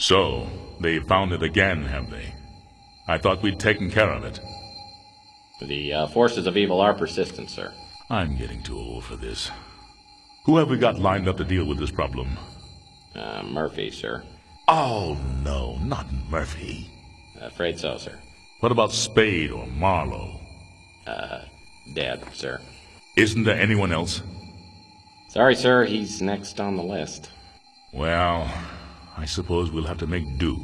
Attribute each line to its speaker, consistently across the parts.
Speaker 1: So, they found it again, have they? I thought we'd taken care of it.
Speaker 2: The forces of evil are persistent, sir.
Speaker 1: I'm getting too old for this. Who have we got lined up to deal with this problem?
Speaker 2: Murphy, sir.
Speaker 1: Oh, no, not Murphy.
Speaker 2: Afraid so, sir.
Speaker 1: What about Spade or Marlowe?
Speaker 2: Dead, sir.
Speaker 1: Isn't there anyone else?
Speaker 2: Sorry, sir, he's next on the list.
Speaker 1: Well, I suppose we'll have to make do.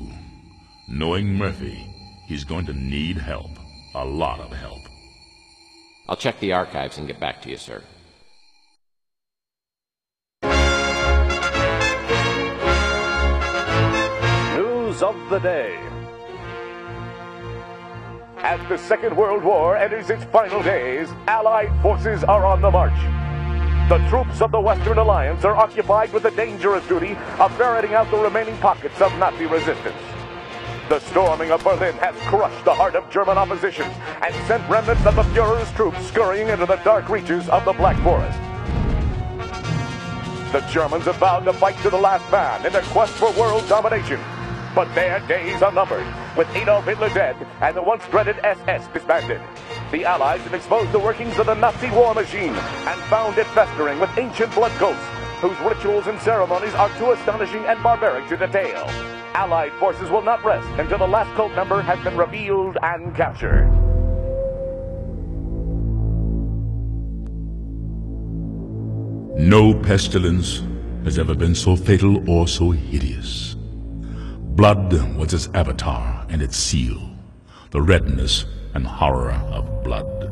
Speaker 1: Knowing Murphy, he's going to need help. A lot of help.
Speaker 2: I'll check the archives and get back to you, sir.
Speaker 3: News of the day. As the Second World War enters its final days, Allied forces are on the march. The troops of the Western Alliance are occupied with the dangerous duty of ferreting out the remaining pockets of Nazi resistance. The storming of Berlin has crushed the heart of German opposition and sent remnants of the Fuhrer's troops scurrying into the dark reaches of the Black Forest. The Germans have vowed to fight to the last man in their quest for world domination. But their days are numbered, with Adolf Hitler dead and the once dreaded SS disbanded. The Allies have exposed the workings of the Nazi war machine and found it festering with ancient blood cults, whose rituals and ceremonies are too astonishing and barbaric to detail. Allied forces will not rest until the last cult member has been revealed and captured.
Speaker 1: No pestilence has ever been so fatal or so hideous. Blood was its avatar and its seal, the redness and horror of blood.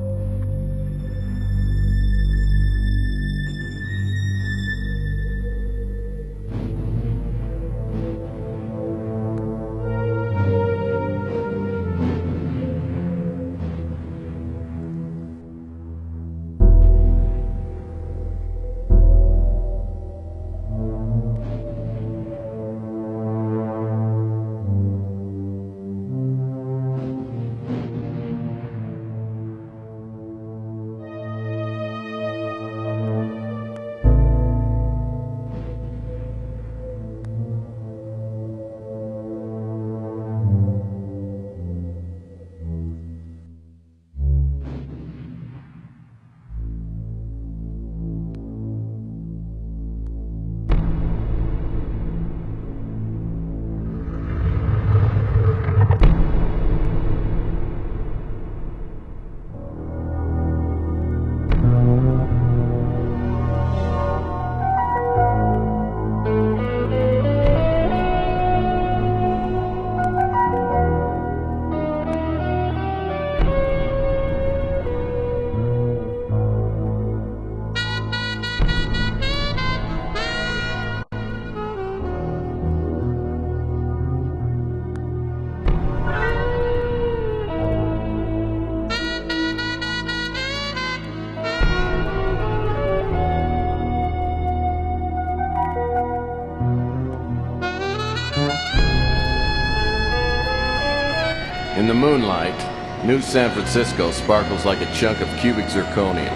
Speaker 4: In the moonlight, New San Francisco sparkles like a chunk of cubic zirconium,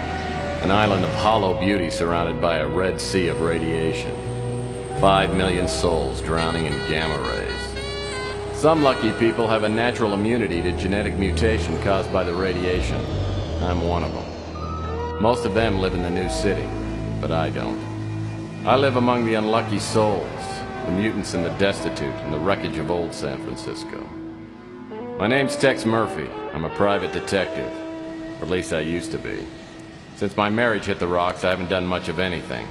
Speaker 4: an island of hollow beauty surrounded by a red sea of radiation. 5 million souls drowning in gamma rays. Some lucky people have a natural immunity to genetic mutation caused by the radiation. I'm one of them. Most of them live in the new city, but I don't. I live among the unlucky souls, the mutants and the destitute, and the wreckage of old San Francisco. My name's Tex Murphy. I'm a private detective. Or at least I used to be. Since my marriage hit the rocks, I haven't done much of anything.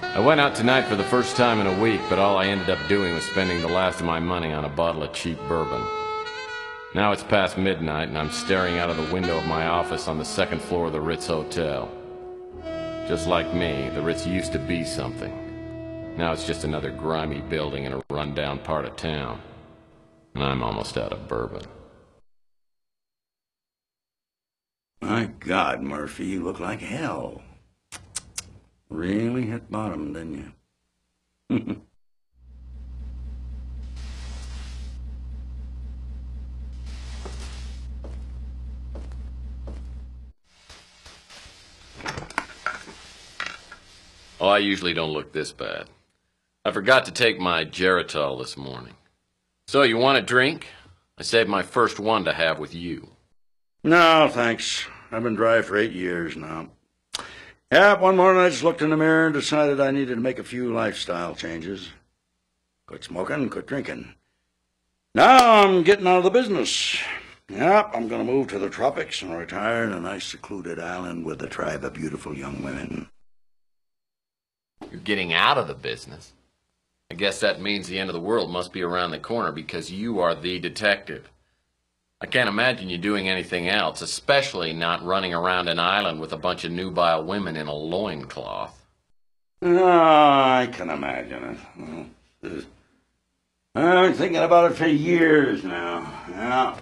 Speaker 4: I went out tonight for the first time in a week, but all I ended up doing was spending the last of my money on a bottle of cheap bourbon. Now it's past midnight, and I'm staring out of the window of my office on the second floor of the Ritz Hotel. Just like me, the Ritz used to be something. Now it's just another grimy building in a run-down part of town. And I'm almost out of bourbon.
Speaker 5: My God, Murphy, you look like hell. Really hit bottom, didn't you?
Speaker 4: Oh, I usually don't look this bad. I forgot to take my Geritol this morning. So, you want a drink? I saved my first one to have with you.
Speaker 5: No, thanks. I've been dry for 8 years now. Yeah, one morning I just looked in the mirror and decided I needed to make a few lifestyle changes. Quit smoking, quit drinking. Now I'm getting out of the business. Yep, I'm going to move to the tropics and retire in a nice secluded island with a tribe of beautiful young women.
Speaker 4: You're getting out of the business? I guess that means the end of the world must be around the corner because you are the detective. I can't imagine you doing anything else, especially not running around an island with a bunch of nubile women in a loincloth.
Speaker 5: Oh, I can imagine it. I've been thinking about it for years now. Yeah.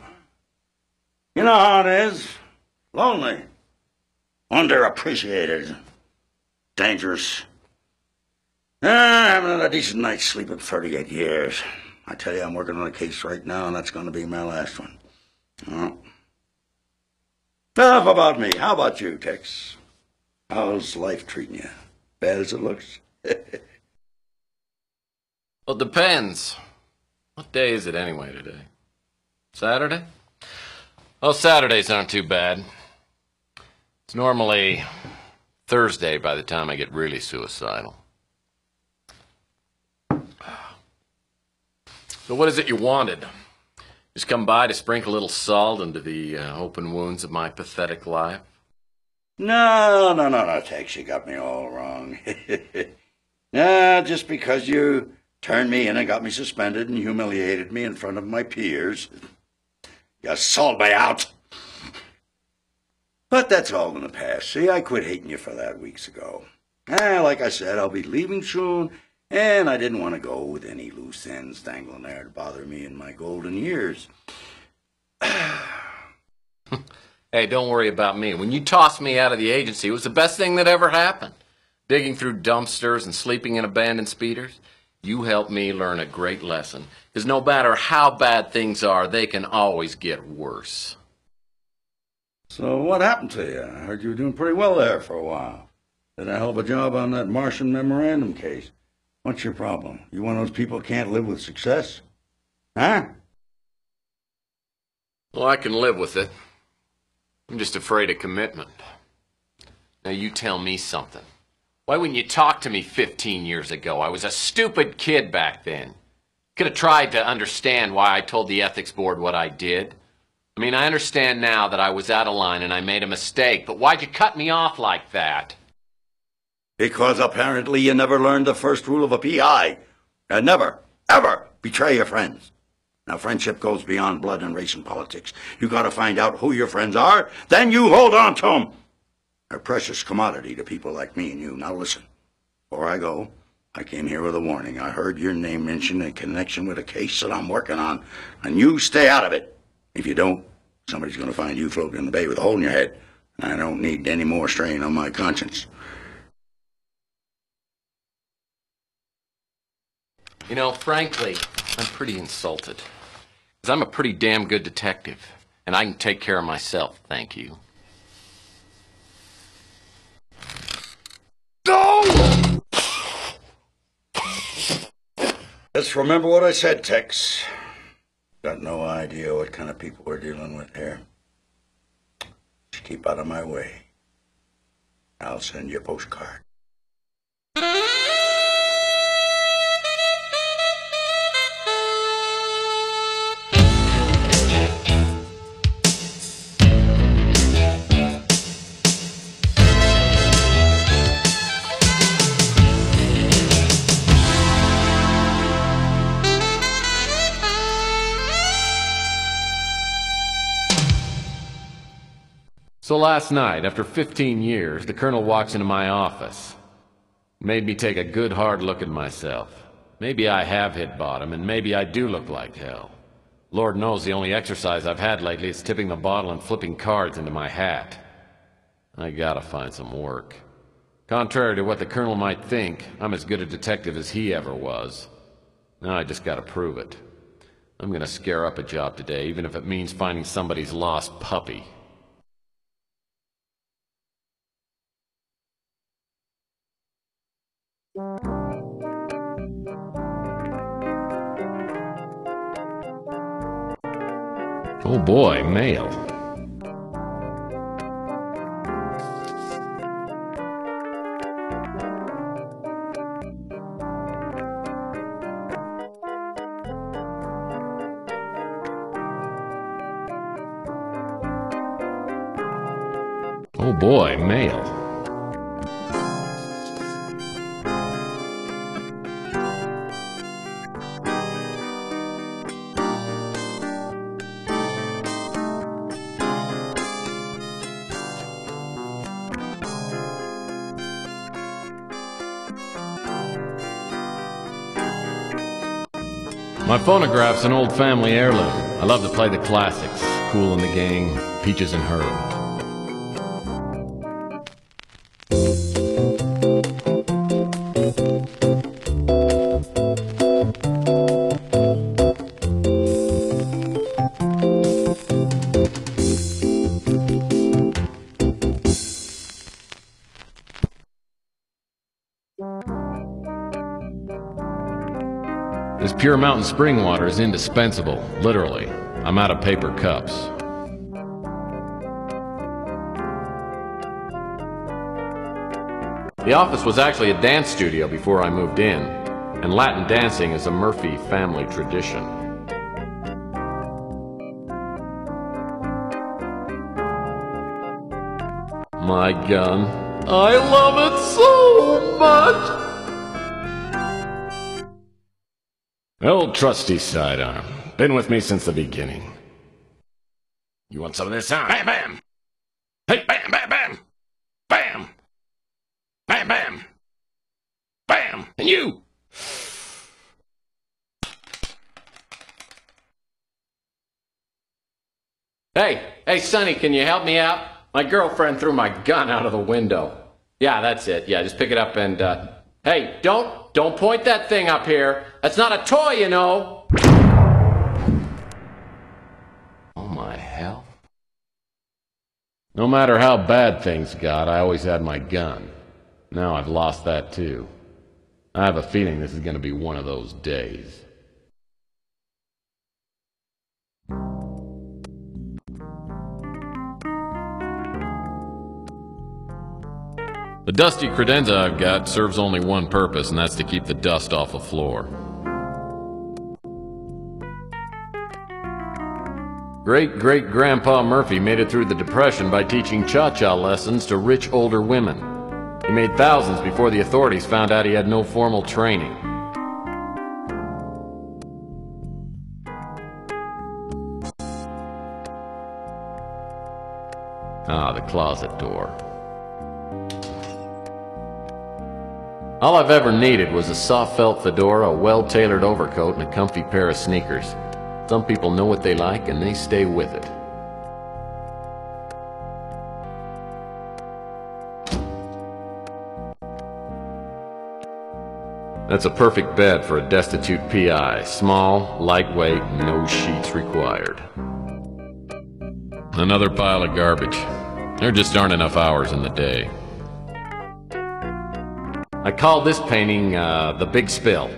Speaker 5: You know how it is. Lonely. Underappreciated. Dangerous. I haven't had a decent night's sleep in 38 years. I tell you, I'm working on a case right now, and that's going to be my last one. Oh. Enough about me. How about you, Tex? How's life treating you? Bad as it looks?
Speaker 4: Well, it depends. What day is it anyway today? Saturday? Well, Saturdays aren't too bad. It's normally Thursday by the time I get really suicidal. So what is it you wanted? Just come by to sprinkle a little salt into the open wounds of my pathetic life?
Speaker 5: No, Tex, you got me all wrong. Nah, just because you turned me in and got me suspended and humiliated me in front of my peers, you sold me out. But that's all in the past. See, I quit hating you for that weeks ago. Like I said, I'll be leaving soon, and I didn't want to go with any loose ends dangling there to bother me in my golden years.
Speaker 4: Hey, don't worry about me. When you tossed me out of the agency, it was the best thing that ever happened. Digging through dumpsters and sleeping in abandoned speeders, you helped me learn a great lesson. Because no matter how bad things are, they can always get worse.
Speaker 5: So what happened to you? I heard you were doing pretty well there for a while. Did a hell of a job on that Martian memorandum case. What's your problem? You one of those people who can't live with success? Huh?
Speaker 4: Well, I can live with it. I'm just afraid of commitment. Now you tell me something. Why wouldn't you talk to me 15 years ago? I was a stupid kid back then. Could have tried to understand why I told the ethics board what I did. I mean, I understand now that I was out of line and I made a mistake, but why'd you cut me off like that?
Speaker 5: Because apparently you never learned the first rule of a PI. Never, ever betray your friends. Now, friendship goes beyond blood and race and politics. You gotta find out who your friends are, then you hold on to them. They're a precious commodity to people like me and you. Now listen, before I go, I came here with a warning. I heard your name mentioned in connection with a case that I'm working on, and you stay out of it. If you don't, somebody's gonna find you floating in the bay with a hole in your head. I don't need any more strain on my conscience.
Speaker 4: You know, frankly, I'm pretty insulted. Because I'm a pretty damn good detective, and I can take care of myself, thank you.
Speaker 5: No! Just remember what I said, Tex. Got no idea what kind of people we're dealing with here. Just keep out of my way. I'll send you a postcard.
Speaker 4: So last night, after 15 years, the colonel walks into my office. Made me take a good hard look at myself. Maybe I have hit bottom, and maybe I do look like hell. Lord knows the only exercise I've had lately is tipping the bottle and flipping cards into my hat. I gotta find some work. Contrary to what the colonel might think, I'm as good a detective as he ever was. Now I just gotta prove it. I'm gonna scare up a job today, even if it means finding somebody's lost puppy. Oh boy, mail. Oh boy, mail. My phonograph's an old family heirloom. I love to play the classics. Kool and the Gang, Peaches and Herb. This pure mountain spring water is indispensable, literally. I'm out of paper cups. The office was actually a dance studio before I moved in, and Latin dancing is a Murphy family tradition. My gun. I love it so much! Old trusty sidearm. Been with me since the beginning. You want some of this, huh? Bam, bam! Hey, bam, bam, bam! Bam! Bam, bam! Bam! And you! Hey, Sonny, can you help me out? My girlfriend threw my gun out of the window. Yeah, that's it. Yeah, just pick it up and, hey, don't point that thing up here. That's not a toy, you know. Oh, my hell. No matter how bad things got, I always had my gun. Now I've lost that, too. I have a feeling this is going to be one of those days. The dusty credenza I've got serves only one purpose, and that's to keep the dust off the floor. Great-great-grandpa Murphy made it through the Depression by teaching cha-cha lessons to rich older women. He made thousands before the authorities found out he had no formal training. Ah, the closet door. All I've ever needed was a soft felt fedora, a well-tailored overcoat, and a comfy pair of sneakers. Some people know what they like, and they stay with it. That's a perfect bed for a destitute PI. Small, lightweight, no sheets required. Another pile of garbage. There just aren't enough hours in the day. I call this painting, The Big Spill.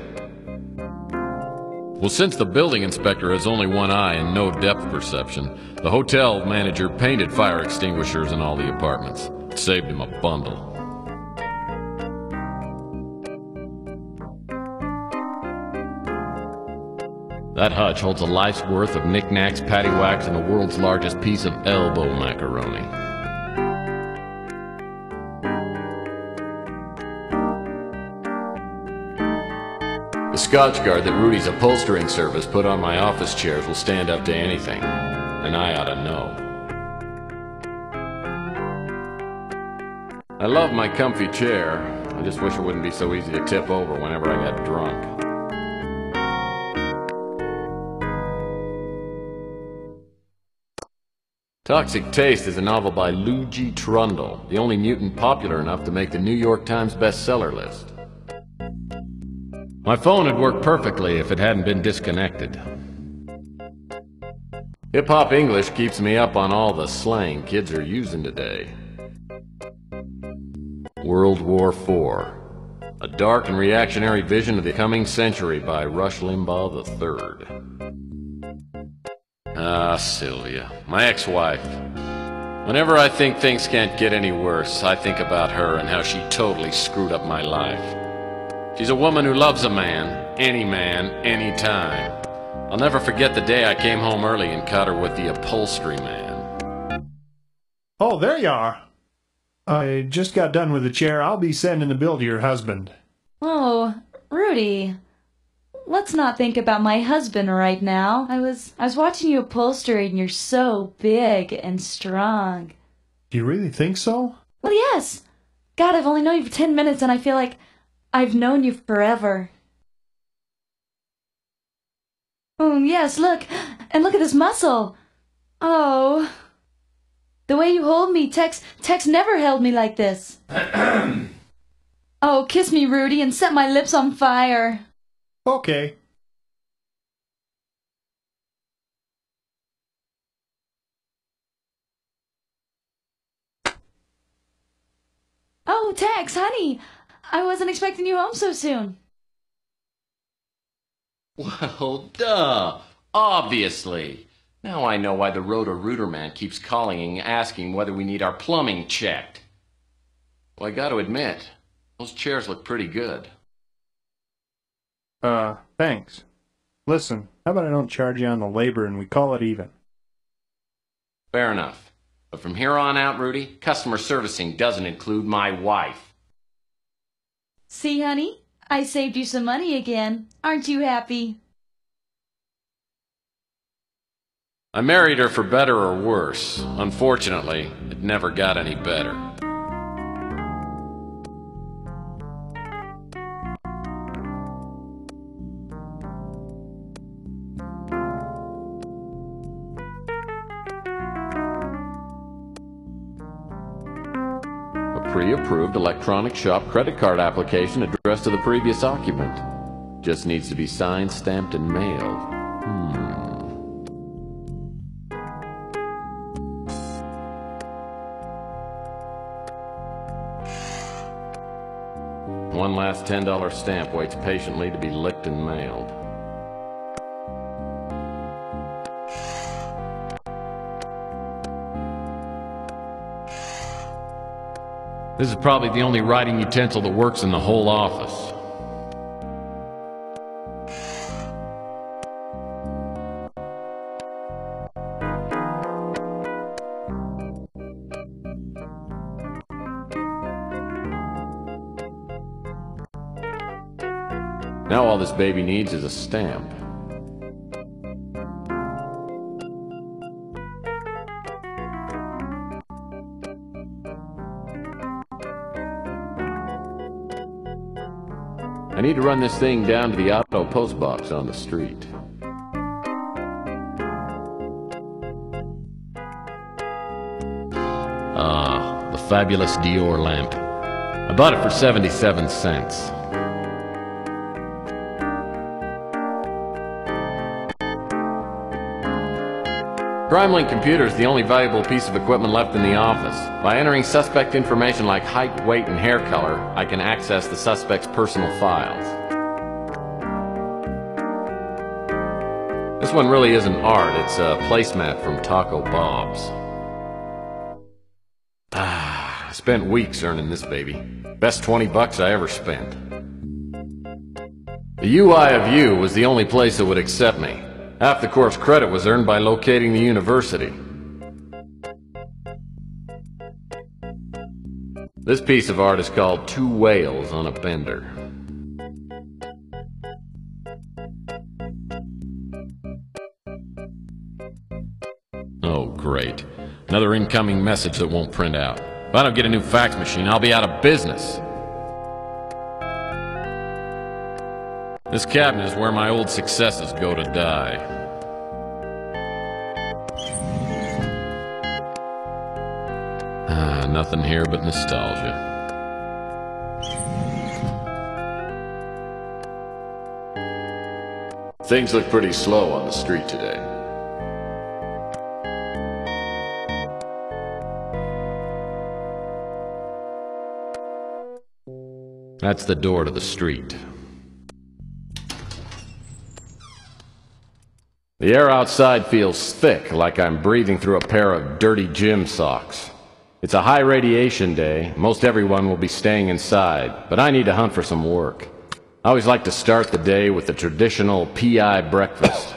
Speaker 4: Well, since the building inspector has only one eye and no depth perception, the hotel manager painted fire extinguishers in all the apartments. It saved him a bundle. That hutch holds a life's worth of knickknacks, paddywhacks, and the world's largest piece of elbow macaroni. The Scotchguard that Rudy's upholstering service put on my office chairs will stand up to anything, and I ought to know. I love my comfy chair. I just wish it wouldn't be so easy to tip over whenever I got drunk. Toxic Taste is a novel by Lou G. Trundle, the only mutant popular enough to make the New York Times bestseller list. My phone would work perfectly if it hadn't been disconnected. Hip-hop English keeps me up on all the slang kids are using today. World War IV. A dark and reactionary vision of the coming century by Rush Limbaugh III. Ah, Sylvia, my ex-wife. Whenever I think things can't get any worse, I think about her and how she totally screwed up my life. She's a woman who loves a man, any time. I'll never forget the day I came home early and caught her with the upholstery man.
Speaker 6: Oh, there you are. I just got done with the chair. I'll be sending the bill to your husband.
Speaker 7: Oh, Rudy. Let's not think about my husband right now. I was watching you upholster and you're so big and strong.
Speaker 6: Do you really think so?
Speaker 7: Well, yes. God, I've only known you for 10 minutes and I feel like I've known you forever. Oh, yes, look. And look at this muscle. Oh. The way you hold me, Tex never held me like this. Oh, kiss me, Rudy, and set my lips on fire.
Speaker 6: Okay.
Speaker 7: Oh, Tex, honey. I wasn't expecting you home so soon.
Speaker 4: Well, duh. Obviously. Now I know why the Roto-Rooter man keeps calling and asking whether we need our plumbing checked. Well, I gotta admit, those chairs look pretty good.
Speaker 6: Thanks. Listen, how about I don't charge you on the labor and we call it even?
Speaker 4: Fair enough. But from here on out, Rudy, customer servicing doesn't include my wife.
Speaker 7: See, honey? I saved you some money again. Aren't you happy?
Speaker 4: I married her for better or worse. Unfortunately, it never got any better. A pre-approved electronic shop credit card application addressed to the previous occupant. Just needs to be signed, stamped, and mailed. One last $10 stamp waits patiently to be licked and mailed. This is probably the only writing utensil that works in the whole office. Now all this baby needs is a stamp. I need to run this thing down to the auto post box on the street. Ah, the fabulous Dior lamp. I bought it for 77 cents. CrimeLink computer is the only valuable piece of equipment left in the office. By entering suspect information like height, weight, and hair color, I can access the suspect's personal files. This one really isn't art, it's a placemat from Taco Bob's. I spent weeks earning this baby. Best 20 bucks I ever spent. The UI of U was the only place that would accept me. Half the course credit was earned by locating the university. This piece of art is called Two Whales on a Bender. Oh, great. Another incoming message that won't print out. If I don't get a new fax machine, I'll be out of business. This cabinet is where my old successes go to die. Nothing here but nostalgia. Things look pretty slow on the street today. That's the door to the street. The air outside feels thick, like I'm breathing through a pair of dirty gym socks. It's a high radiation day. Most everyone will be staying inside, but I need to hunt for some work. I always like to start the day with the traditional PI breakfast.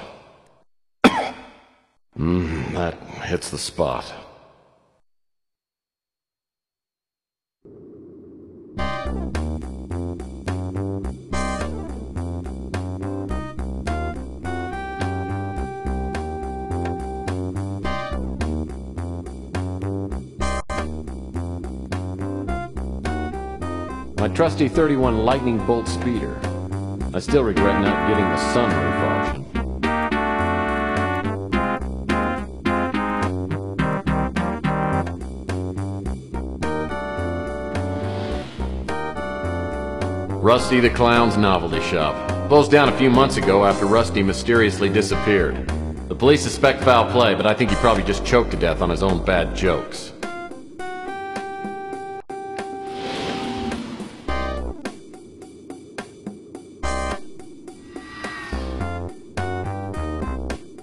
Speaker 4: That hits the spot. My trusty 31 Lightning Bolt speeder. I still regret not getting the sunroof option. Rusty the Clown's novelty shop. Closed down a few months ago after Rusty mysteriously disappeared. The police suspect foul play, but I think he probably just choked to death on his own bad jokes.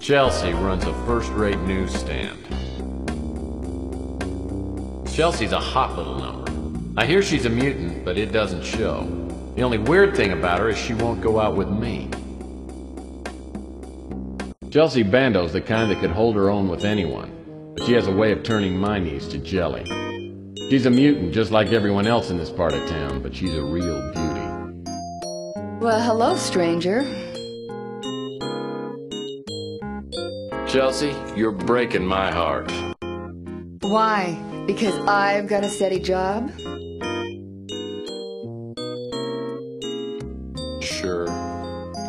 Speaker 4: Chelsea runs a first-rate newsstand. Chelsea's a hot little number. I hear she's a mutant, but it doesn't show. The only weird thing about her is she won't go out with me. Chelsea Bando's the kind that could hold her own with anyone, but she has a way of turning my knees to jelly. She's a mutant just like everyone else in this part of town, but she's a real beauty.
Speaker 8: Well, hello, stranger.
Speaker 4: Chelsea, you're breaking my heart.
Speaker 8: Why? Because I've got a steady job?
Speaker 4: Sure.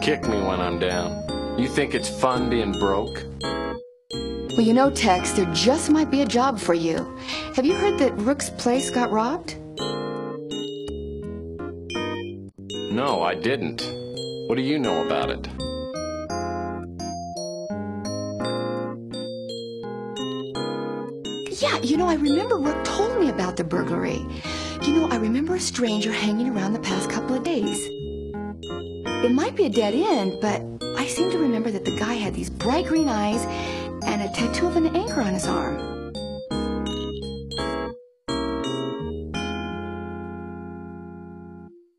Speaker 4: Kick me when I'm down. You think it's fun being broke?
Speaker 8: Well, you know, Tex, there just might be a job for you. Have you heard that Rook's place got robbed?
Speaker 4: No, I didn't. What do you know about it?
Speaker 8: Yeah, you know, I remember Rook told me about the burglary. You know, I remember a stranger hanging around the past couple of days. It might be a dead end, but I seem to remember that the guy had these bright green eyes and a tattoo of an anchor on his arm.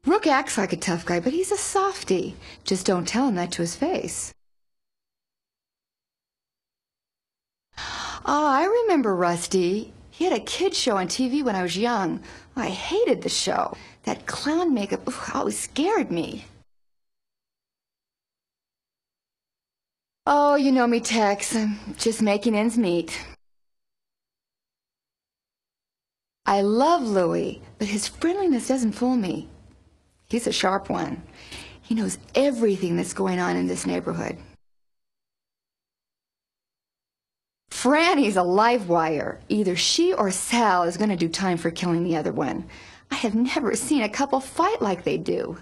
Speaker 8: Rook acts like a tough guy, but he's a softie. Just don't tell him that to his face. Oh, I remember Rusty. He had a kid show on TV when I was young. I hated the show. That clown makeup always scared me. Oh, you know me, Tex. I'm just making ends meet. I love Louie, but his friendliness doesn't fool me. He's a sharp one. He knows everything that's going on in this neighborhood. Franny's a live wire. Either she or Sal is going to do time for killing the other one. I have never seen a couple fight like they do.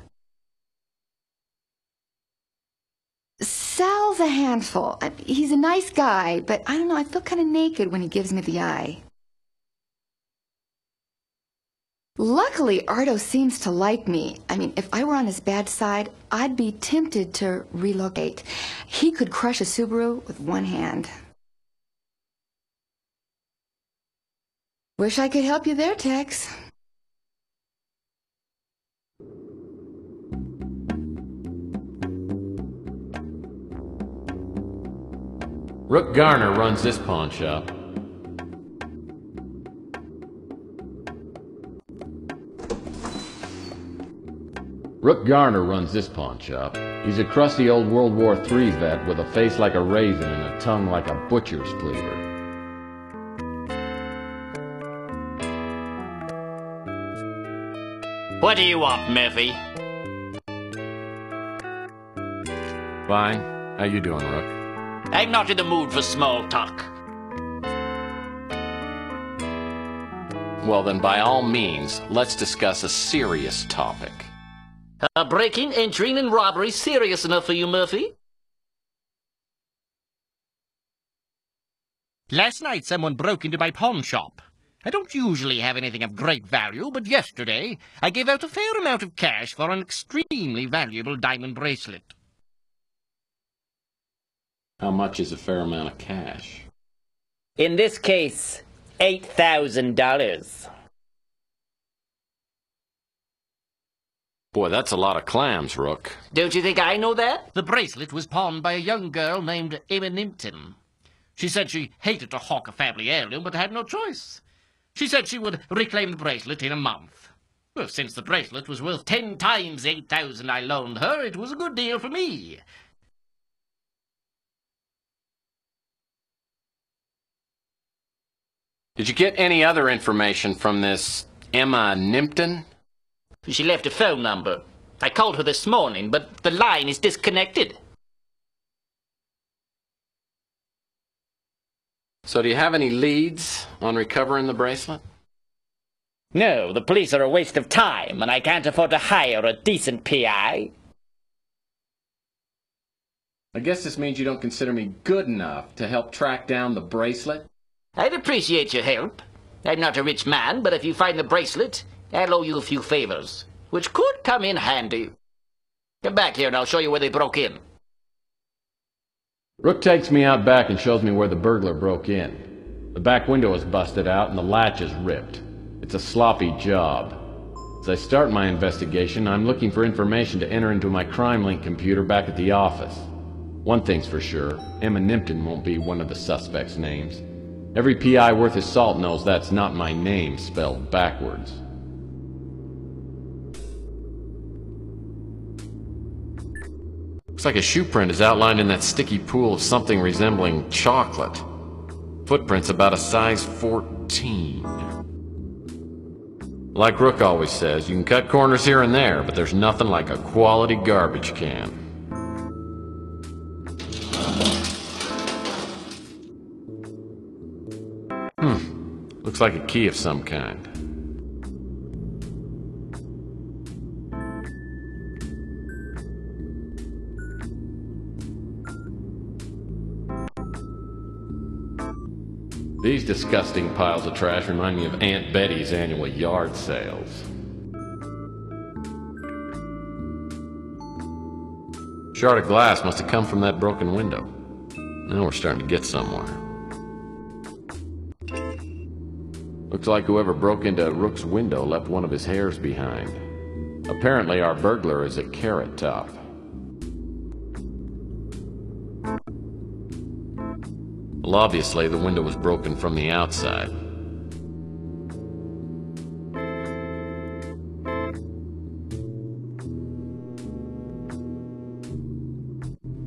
Speaker 8: Sal's a handful. He's a nice guy, but I don't know, I feel kind of naked when he gives me the eye. Luckily, Ardo seems to like me. I mean, if I were on his bad side, I'd be tempted to relocate. He could crush a Subaru with one hand. Wish I could help you there, Tex.
Speaker 4: Rook Garner runs this pawn shop. Rook Garner runs this pawn shop. He's a crusty old World War III vet with a face like a raven and a tongue like a butcher's cleaver.
Speaker 9: What do you want, Murphy?
Speaker 4: Fine. How you doing, Rook?
Speaker 9: I'm not in the mood for small talk.
Speaker 4: Well then, by all means, let's discuss a serious topic.
Speaker 9: Breaking, entering, and robbery serious enough for you, Murphy? Last night someone broke into my pawn shop. I don't usually have anything of great value, but yesterday I gave out a fair amount of cash for an extremely valuable diamond bracelet.
Speaker 4: How much is a fair amount of cash?
Speaker 10: In this case, $8,000.
Speaker 4: Boy, that's a lot of clams, Rook.
Speaker 10: Don't you think I know that?
Speaker 9: The bracelet was pawned by a young girl named Emma Nimpton. She said she hated to hawk a family heirloom, but had no choice. She said she would reclaim the bracelet in a month. Well, since the bracelet was worth 10 times the $8,000 I loaned her, it was a good deal for me.
Speaker 4: Did you get any other information from this Emma Nimpton?
Speaker 10: She left a phone number. I called her this morning, but the line is disconnected.
Speaker 4: So do you have any leads on recovering the bracelet?
Speaker 10: No, the police are a waste of time, and I can't afford to hire a decent PI.
Speaker 4: I guess this means you don't consider me good enough to help track down the bracelet?
Speaker 10: I'd appreciate your help. I'm not a rich man, but if you find the bracelet, I'll owe you a few favors, which could come in handy. Come back here and I'll show you where they broke in.
Speaker 4: Rook takes me out back and shows me where the burglar broke in. The back window is busted out and the latch is ripped. It's a sloppy job. As I start my investigation, I'm looking for information to enter into my CrimeLink computer back at the office. One thing's for sure, Emma Nimpton won't be one of the suspects' names. Every PI worth his salt knows that's not my name spelled backwards. Looks like a shoe print is outlined in that sticky pool of something resembling chocolate. Footprints about a size 14. Like Rook always says, you can cut corners here and there, but there's nothing like a quality garbage can. Looks like a key of some kind. These disgusting piles of trash remind me of Aunt Betty's annual yard sales. Shard of glass must have come from that broken window. Now we're starting to get somewhere. Looks like whoever broke into Rook's window left one of his hairs behind. Apparently our burglar is a Carrot Top. Well, obviously the window was broken from the outside.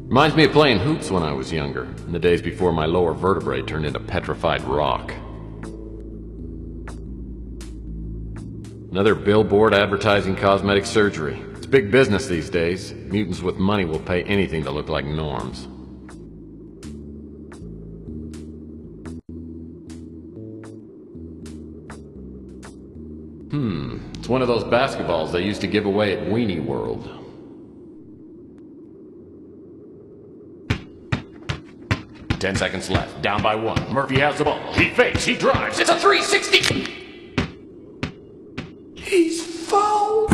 Speaker 4: Reminds me of playing hoops when I was younger, in the days before my lower vertebrae turned into petrified rock. Another billboard advertising cosmetic surgery. It's big business these days. Mutants with money will pay anything to look like norms. It's one of those basketballs they used to give away at Weenie World. "10 seconds left. Down by 1. Murphy has the ball. He fakes. He drives. It's a 360! He's fouled!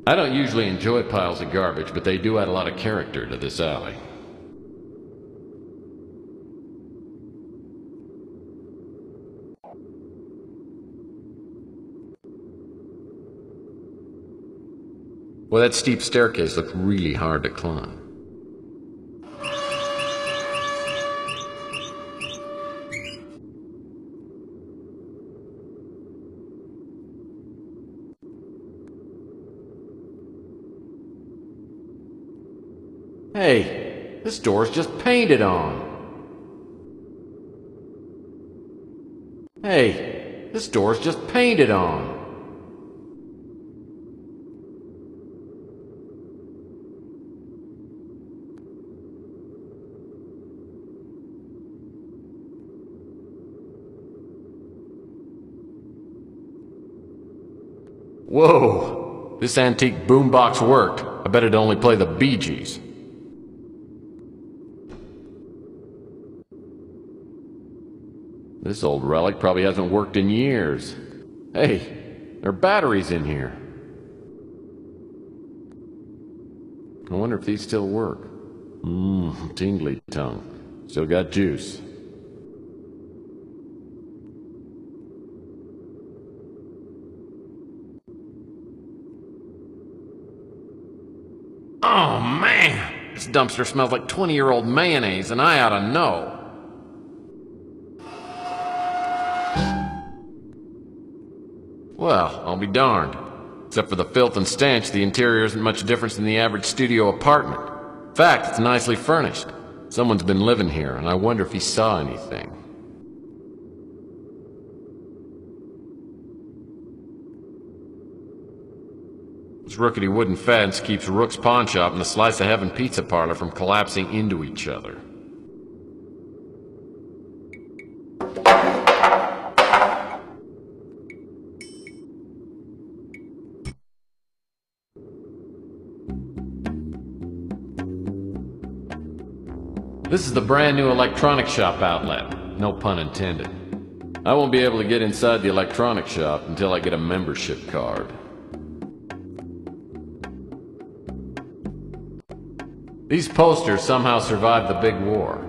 Speaker 4: I don't usually enjoy piles of garbage, but they do add a lot of character to this alley. Well, that steep staircase looked really hard to climb. Hey, this door's just painted on. Hey, this door's just painted on. Whoa! This antique boombox worked. I bet it'd only play the Bee Gees. This old relic probably hasn't worked in years. Hey, There are batteries in here. I wonder if these still work. Tingly tongue. Still got juice. Oh, man! This dumpster smells like 20-year-old mayonnaise, and I ought to know. Well, I'll be darned. Except for the filth and stench, the interior isn't much different than the average studio apartment. In fact, it's nicely furnished. Someone's been living here, and I wonder if he saw anything. This rickety wooden fence keeps Rook's Pawn Shop and the Slice of Heaven Pizza Parlor from collapsing into each other. This is the brand new electronic shop outlet. No pun intended. I won't be able to get inside the electronic shop until I get a membership card. These posters somehow survived the big war.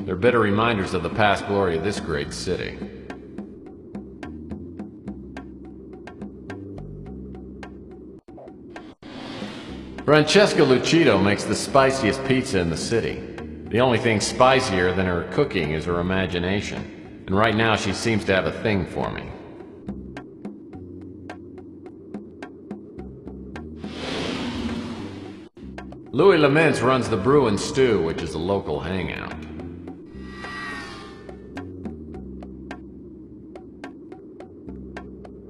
Speaker 4: They're bitter reminders of the past glory of this great city. Francesca Lucido makes the spiciest pizza in the city. The only thing spicier than her cooking is her imagination. And right now she seems to have a thing for me. Louis Laments runs the Brew and Stew, which is a local hangout.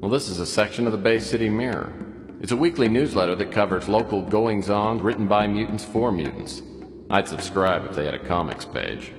Speaker 4: Well, this is a section of the Bay City Mirror. It's a weekly newsletter that covers local goings-on written by mutants for mutants. I'd subscribe if they had a comics page.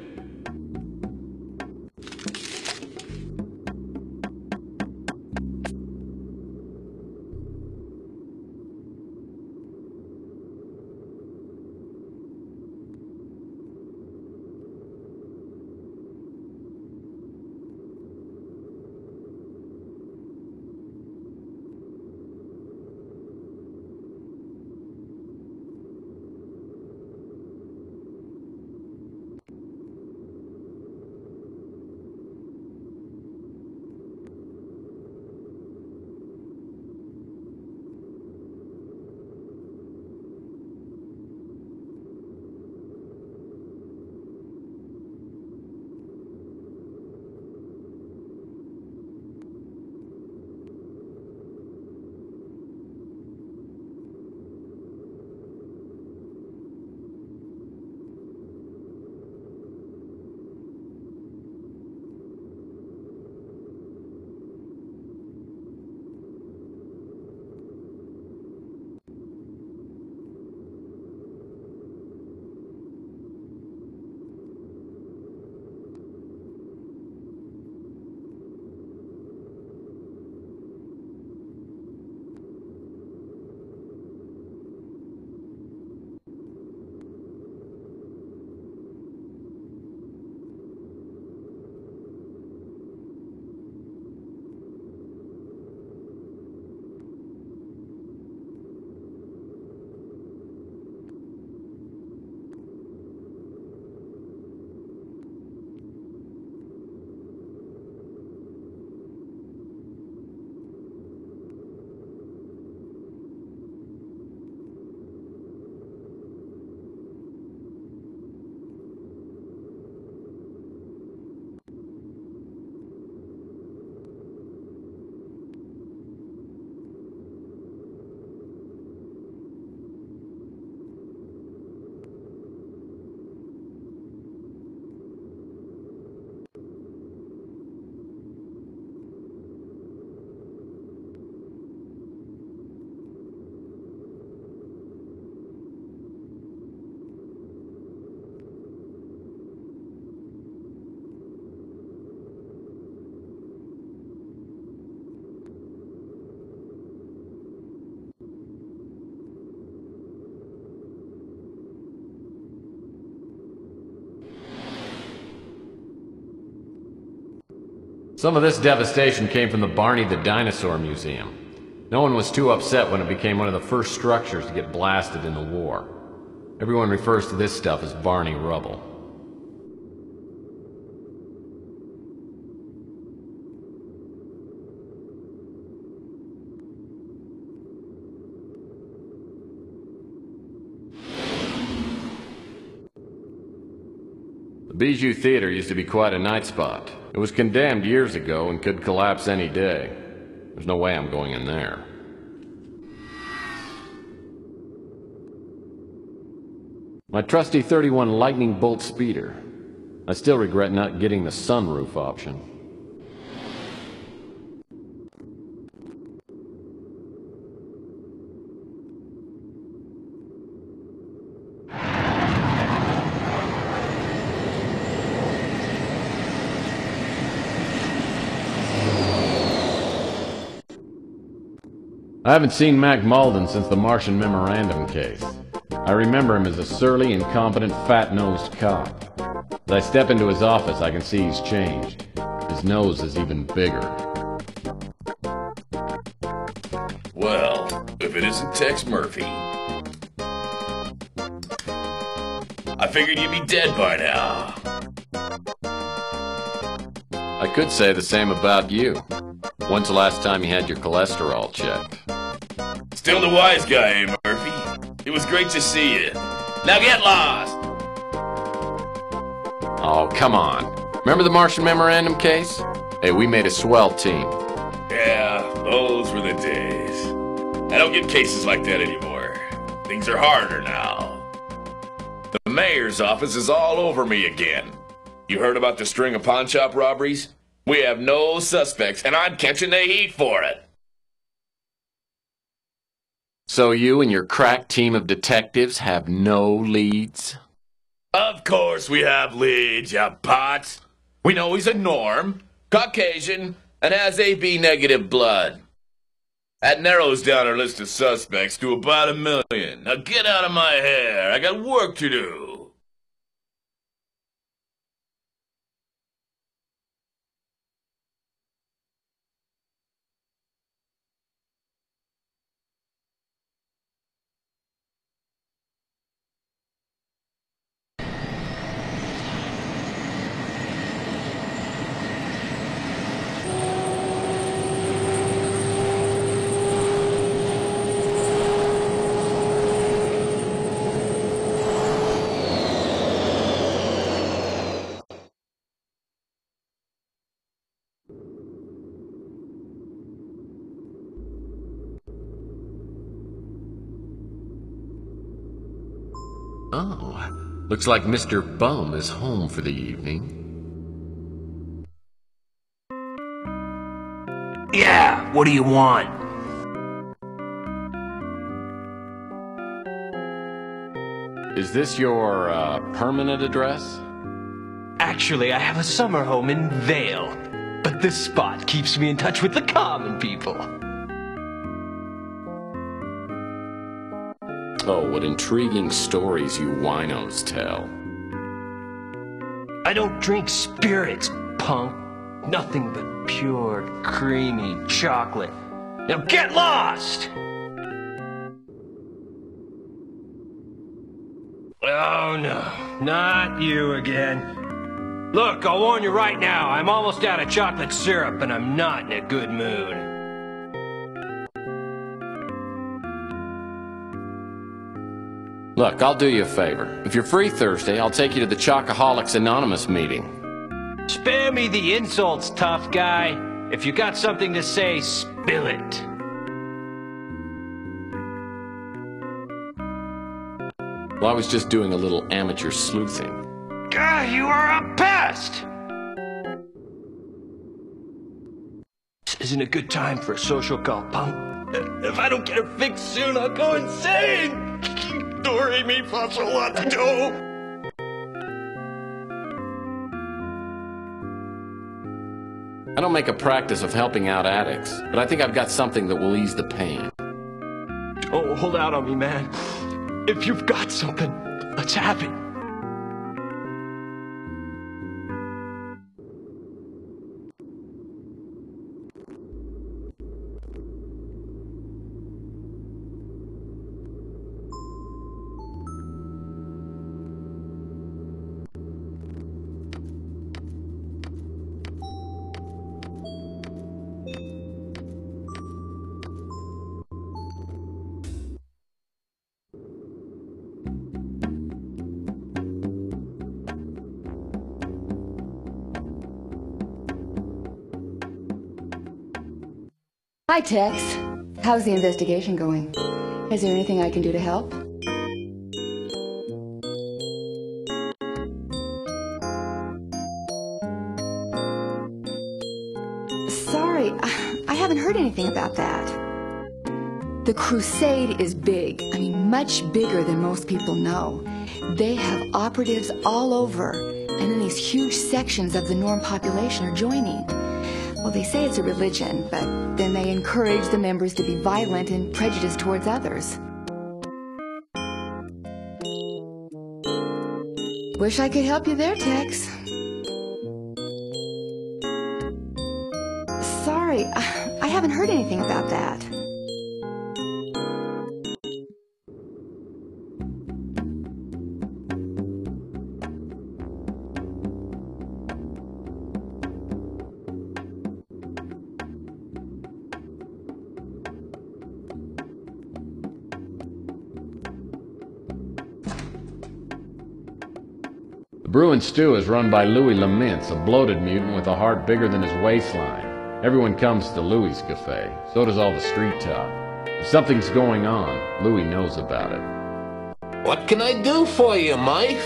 Speaker 4: Some of this devastation came from the Barney the Dinosaur Museum. No one was too upset when it became one of the first structures to get blasted in the war. Everyone refers to this stuff as Barney rubble. The Bijou Theater used to be quite a night spot. It was condemned years ago and could collapse any day. There's no way I'm going in there. My trusty 31 Lightning Bolt speeder. I still regret not getting the sunroof option. I haven't seen Mac Malden since the Martian Memorandum case. I remember him as a surly, incompetent, fat-nosed cop. As I step into his office, I can see he's changed. His nose is even bigger.
Speaker 11: Well, if it isn't Tex Murphy. I figured you'd be dead by now.
Speaker 4: I could say the same about you. When's the last time you had your cholesterol checked?
Speaker 11: Still the wise guy, eh, Murphy? It was great to see you. Now get lost!
Speaker 4: Oh, come on. Remember the Martian Memorandum case? Hey, we made a swell team.
Speaker 11: Yeah, those were the days. I don't get cases like that anymore. Things are harder now. The mayor's office is all over me again. You heard about the string of pawn shop robberies? We have no suspects, and I'm catching the heat for it.
Speaker 4: So you and your crack team of detectives have no leads?
Speaker 11: Of course we have leads, you pots. We know he's a Norm, Caucasian, and has AB negative blood. That narrows down our list of suspects to about 1 million. Now get out of my hair. I got work to do.
Speaker 4: Oh, looks like Mr. Bum is home for the evening.
Speaker 12: Yeah, what do you want?
Speaker 4: Is this your, permanent address?
Speaker 12: Actually, I have a summer home in Vale, but this spot keeps me in touch with the common people.
Speaker 4: Oh, what intriguing stories you winos tell.
Speaker 12: I don't drink spirits, punk. Nothing but pure, creamy chocolate. Now get lost! Oh no, not you again. Look, I'll warn you right now, I'm almost out of chocolate syrup and I'm not in a good mood.
Speaker 4: Look, I'll do you a favor. If you're free Thursday, I'll take you to the Chocoholics Anonymous meeting.
Speaker 12: Spare me the insults, tough guy. If you got something to say, spill it.
Speaker 4: Well, I was just doing a little amateur sleuthing.
Speaker 12: God, you are a pest! This isn't a good time for a social call, punk. If I don't get her fixed soon, I'll go insane! Do me for what to do!
Speaker 4: I don't make a practice of helping out addicts, but I think I've got something that will ease the pain.
Speaker 12: Oh, hold out on me, man. If you've got something, let's have it.
Speaker 8: Hi, Tex. How's the investigation going? Is there anything I can do to help? Sorry, I haven't heard anything about that. The crusade is big. I mean, much bigger than most people know. They have operatives all over, and then these huge sections of the Norm population are joining. Well, they say it's a religion, but then they encourage the members to be violent and prejudiced towards others. Wish I could help you there, Tex. Sorry, I haven't heard anything about that.
Speaker 4: The Brew and Stew is run by Louis Lamintz, a bloated mutant with a heart bigger than his waistline. Everyone comes to Louis' cafe. So does all the street talk. If something's going on, Louis knows about it.
Speaker 13: What can I do for you, Mike?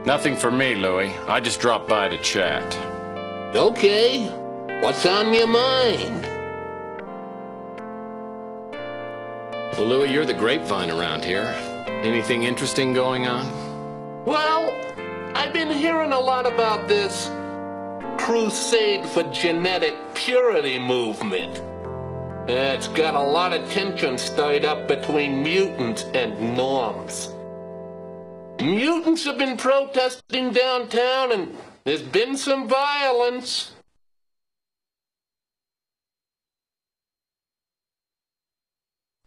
Speaker 4: Nothing for me, Louis. I just dropped by to chat.
Speaker 13: Okay. What's on your mind?
Speaker 4: Well, Louis, you're the grapevine around here. Anything interesting going on?
Speaker 13: Well, I've been hearing a lot about this crusade for genetic purity movement. It's got a lot of tension stirred up between mutants and norms. Mutants have been protesting downtown, and there's been some violence.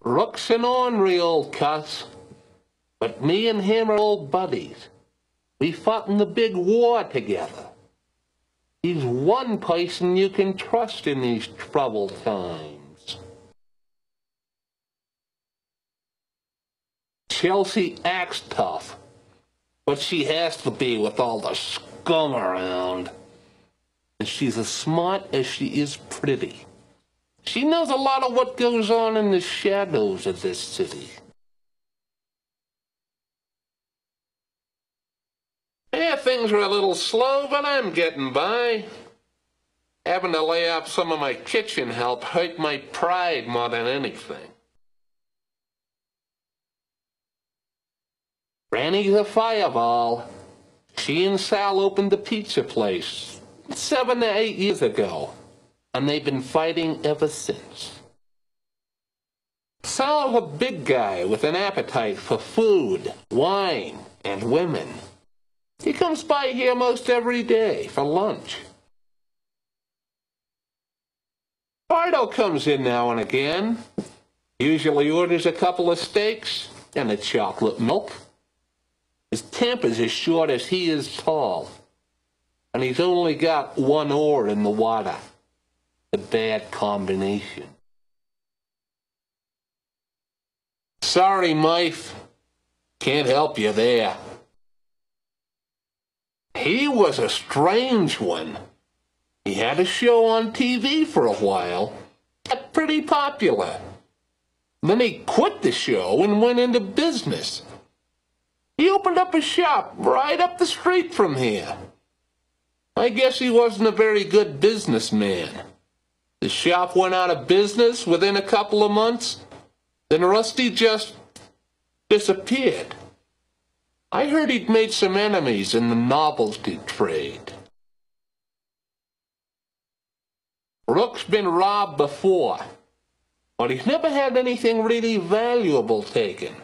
Speaker 13: Rook's an ornery old cuss, but me and him are old buddies. We fought in the big war together. He's one person you can trust in these troubled times. Chelsea acts tough, but she has to be with all the scum around. And she's as smart as she is pretty. She knows a lot of what goes on in the shadows of this city. Yeah, things are a little slow, but I'm getting by. Having to lay off some of my kitchen help hurt my pride more than anything. Granny's a fireball. She and Sal opened a pizza place 7 to 8 years ago, and they've been fighting ever since. Sal's a big guy with an appetite for food, wine, and women. He comes by here most every day for lunch. Bardo comes in now and again. Usually orders a couple of steaks and a chocolate milk. His temper's as short as he is tall, and he's only got one oar in the water. A bad combination. Sorry, Mife. Can't help you there. He was a strange one. He had a show on TV for a while. Got pretty popular. Then he quit the show and went into business. He opened up a shop right up the street from here. I guess he wasn't a very good businessman. The shop went out of business within a couple of months. Then Rusty just disappeared. I heard he'd made some enemies in the novelty trade. Rook's been robbed before, but he's never had anything really valuable taken.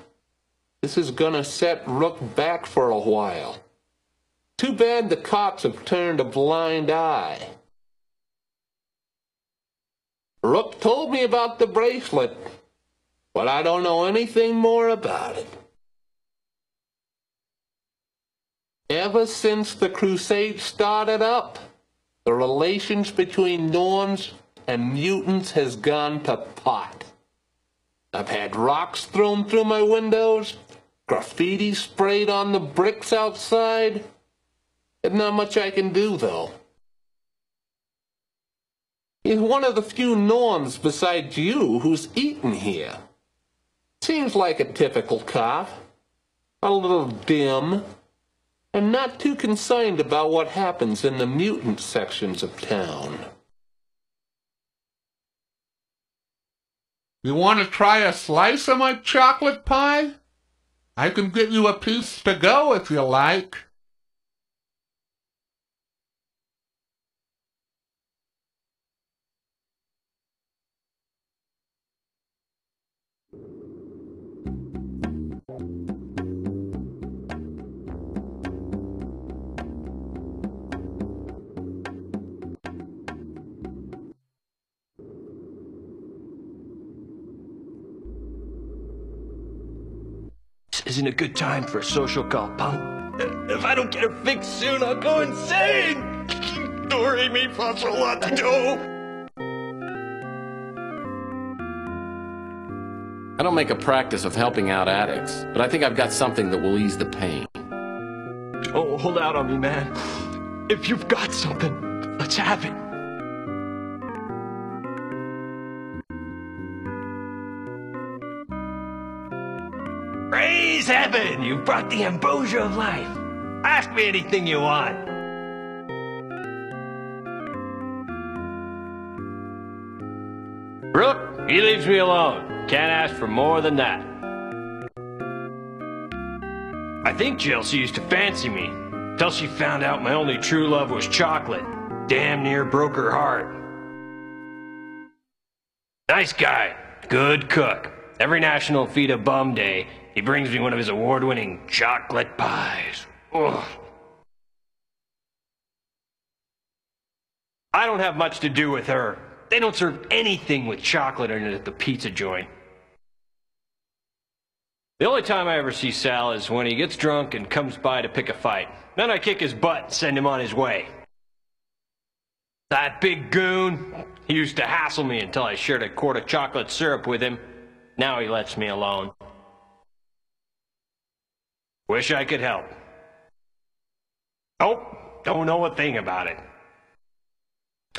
Speaker 13: This is gonna set Rook back for a while. Too bad the cops have turned a blind eye. Rook told me about the bracelet, but I don't know anything more about it. Ever since the crusade started up, the relations between norms and mutants has gone to pot. I've had rocks thrown through my windows, graffiti sprayed on the bricks outside. There's not much I can do, though. He's one of the few norms besides you who's eaten here. Seems like a typical cop. A little dim, and not too concerned about what happens in the mutant sections of town.
Speaker 14: You want to try a slice of my chocolate pie? I can give you a piece to go if you like.
Speaker 12: This isn't a good time for a social call, punk. If I don't get her fixed soon, I'll go insane! Do, me, fa, sol, la, ti, do.
Speaker 4: I don't make a practice of helping out addicts, but I think I've got something that will ease the pain.
Speaker 12: Oh, hold out on me, man. If you've got something, let's have it. Praise heaven! You've brought the ambrosia of life. Ask me anything you want.
Speaker 15: Brooke, he leaves me alone. Can't ask for more than that.
Speaker 12: I think Chelsea used to fancy me, till she found out my only true love was chocolate. Damn near broke her heart. Nice guy, good cook. Every National Feed a Bum Day, he brings me one of his award-winning chocolate pies. Ugh. I don't have much to do with her. They don't serve anything with chocolate in it at the pizza joint.
Speaker 15: The only time I ever see Sal is when he gets drunk and comes by to pick a fight. Then I kick his butt and send him on his way. That big goon, he used to hassle me until I shared a quart of chocolate syrup with him. Now he lets me alone. Wish I could help. Oh, don't know a thing about it.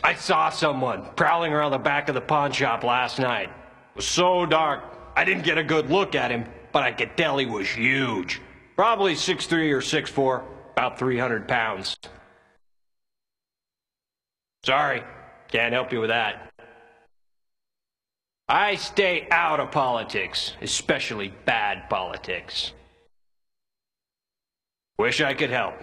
Speaker 15: I saw someone prowling around the back of the pawn shop last night. It was so dark, I didn't get a good look at him, but I could tell he was huge. Probably 6'3" or 6'4", about 300 pounds. Sorry, can't help you with that. I stay out of politics, especially bad politics. Wish I could help.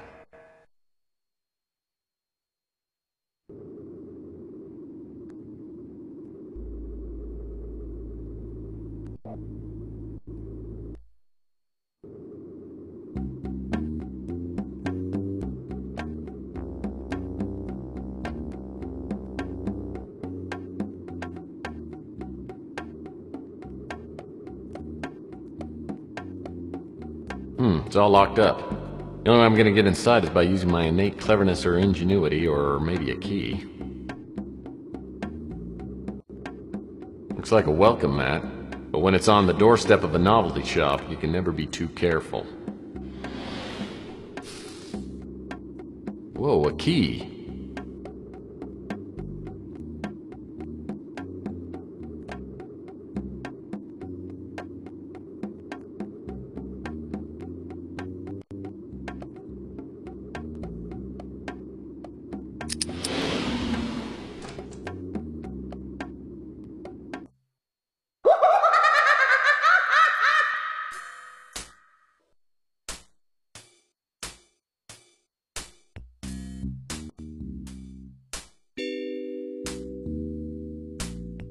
Speaker 4: It's all locked up. The only way I'm gonna get inside is by using my innate cleverness or ingenuity, or maybe a key. Looks like a welcome mat, but when it's on the doorstep of a novelty shop, you can never be too careful. Whoa, a key.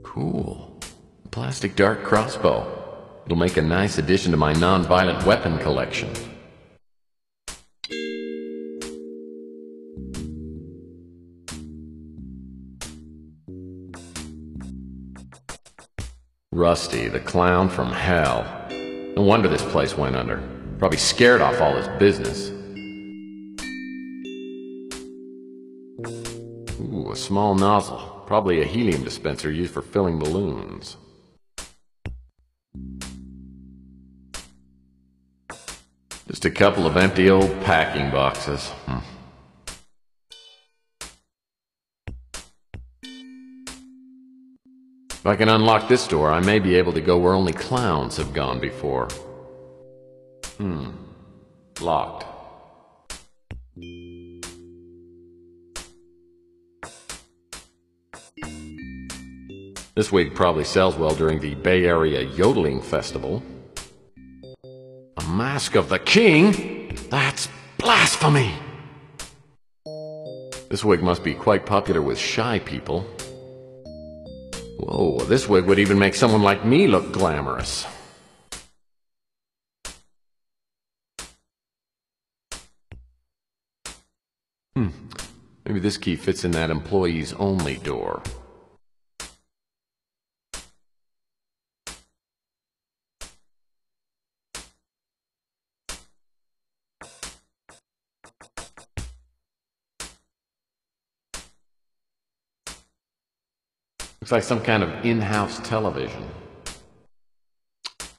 Speaker 4: Cool. A plastic dart crossbow. It'll make a nice addition to my non-violent weapon collection. Rusty, the clown from hell. No wonder this place went under. Probably scared off all his business. Ooh, a small nozzle. Probably a helium dispenser used for filling balloons. Just a couple of empty old packing boxes. If I can unlock this door, I may be able to go where only clowns have gone before. Locked. This wig probably sells well during the Bay Area Yodeling Festival. A mask of the king? That's blasphemy! This wig must be quite popular with shy people. Whoa, this wig would even make someone like me look glamorous. Maybe this key fits in that employees only door. Looks like some kind of in-house television.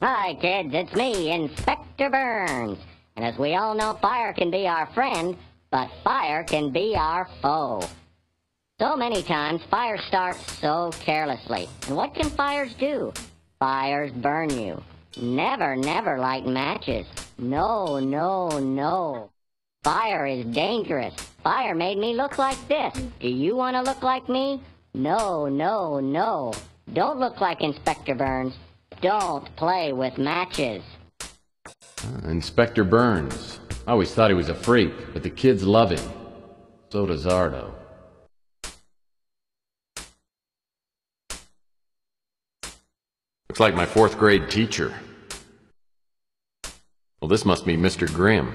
Speaker 16: Hi, kids, it's me, Inspector Burns. And as we all know, fire can be our friend, but fire can be our foe. So many times, fire starts so carelessly. And what can fires do? Fires burn you. Never, never light matches. No, no, no. Fire is dangerous. Fire made me look like this. Do you want to look like me? No, no, no. Don't look like Inspector Burns. Don't play with matches.
Speaker 4: Inspector Burns. I always thought he was a freak, but the kids love him. So does Ardo. Looks like my 4th grade teacher. Well, this must be Mr. Grimm.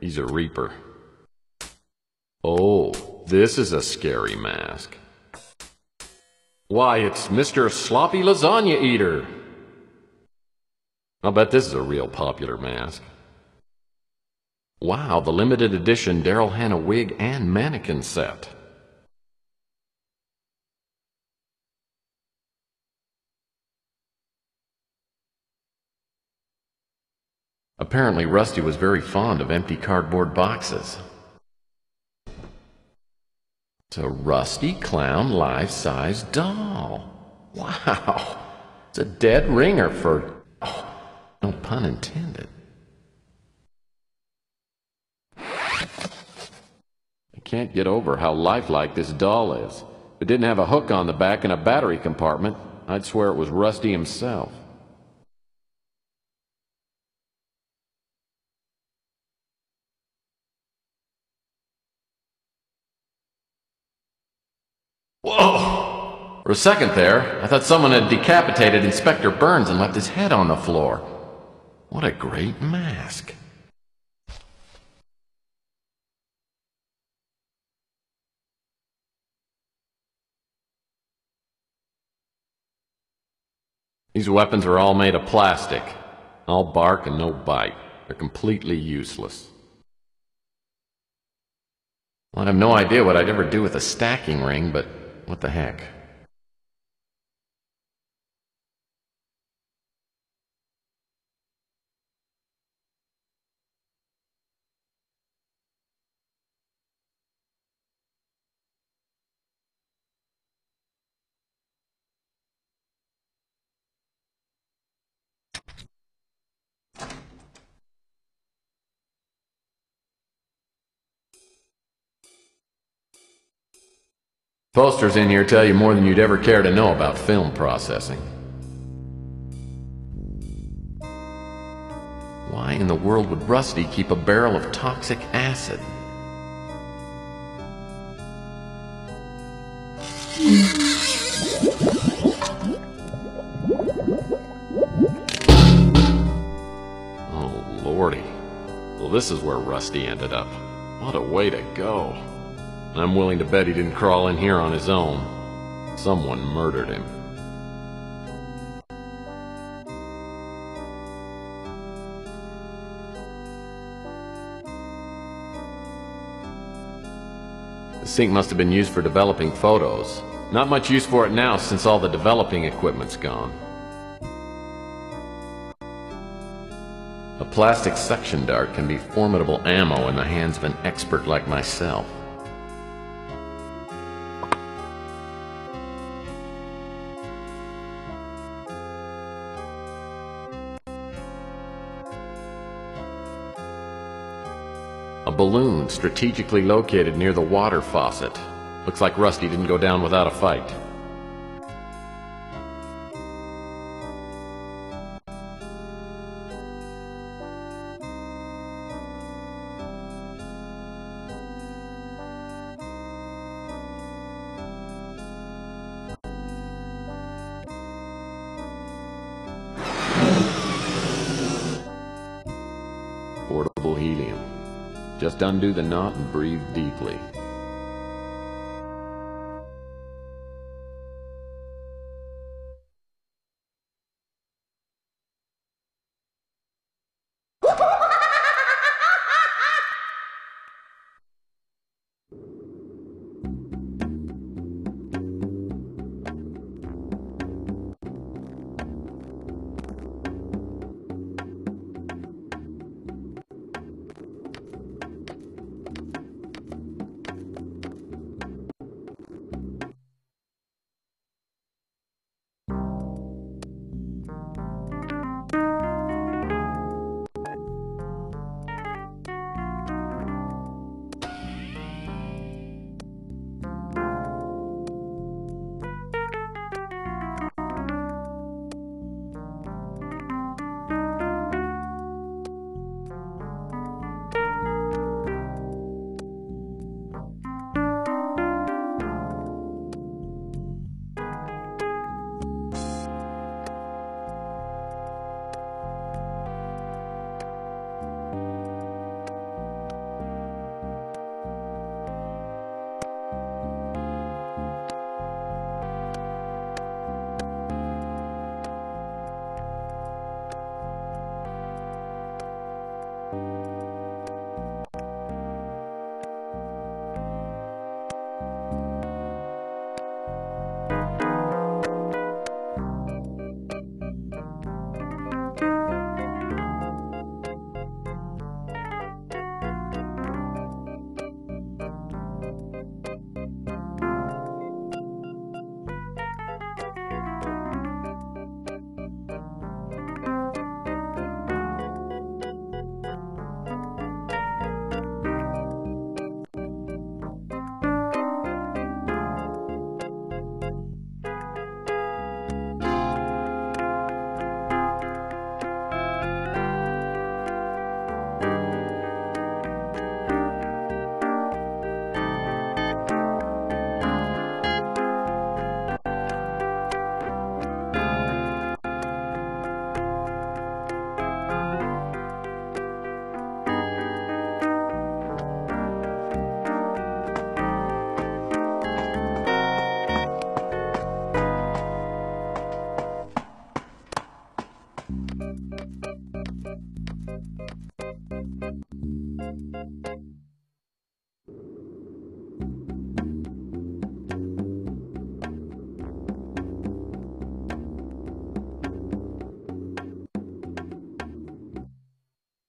Speaker 4: He's a reaper. Oh, this is a scary mask. Why, it's Mr. Sloppy Lasagna Eater. I'll bet this is a real popular mask. Wow, the limited edition Daryl Hannah wig and mannequin set. Apparently Rusty was very fond of empty cardboard boxes. It's a Rusty Clown life-size doll. Wow, it's a dead ringer for... oh, no pun intended. I can't get over how lifelike this doll is. If it didn't have a hook on the back and a battery compartment, I'd swear it was Rusty himself. Whoa! For a second there, I thought someone had decapitated Inspector Burns and left his head on the floor. What a great mask. These weapons are all made of plastic. All bark and no bite. They're completely useless. Well, I have no idea what I'd ever do with a stacking ring, but what the heck. Posters in here tell you more than you'd ever care to know about film processing. Why in the world would Rusty keep a barrel of toxic acid? Oh, lordy. Well, this is where Rusty ended up. What a way to go. I'm willing to bet he didn't crawl in here on his own. Someone murdered him. The sink must have been used for developing photos. Not much use for it now since all the developing equipment's gone. A plastic suction dart can be formidable ammo in the hands of an expert like myself. A balloon strategically located near the water faucet. Looks like Rusty didn't go down without a fight. Portable helium. Just undo the knot and breathe deeply.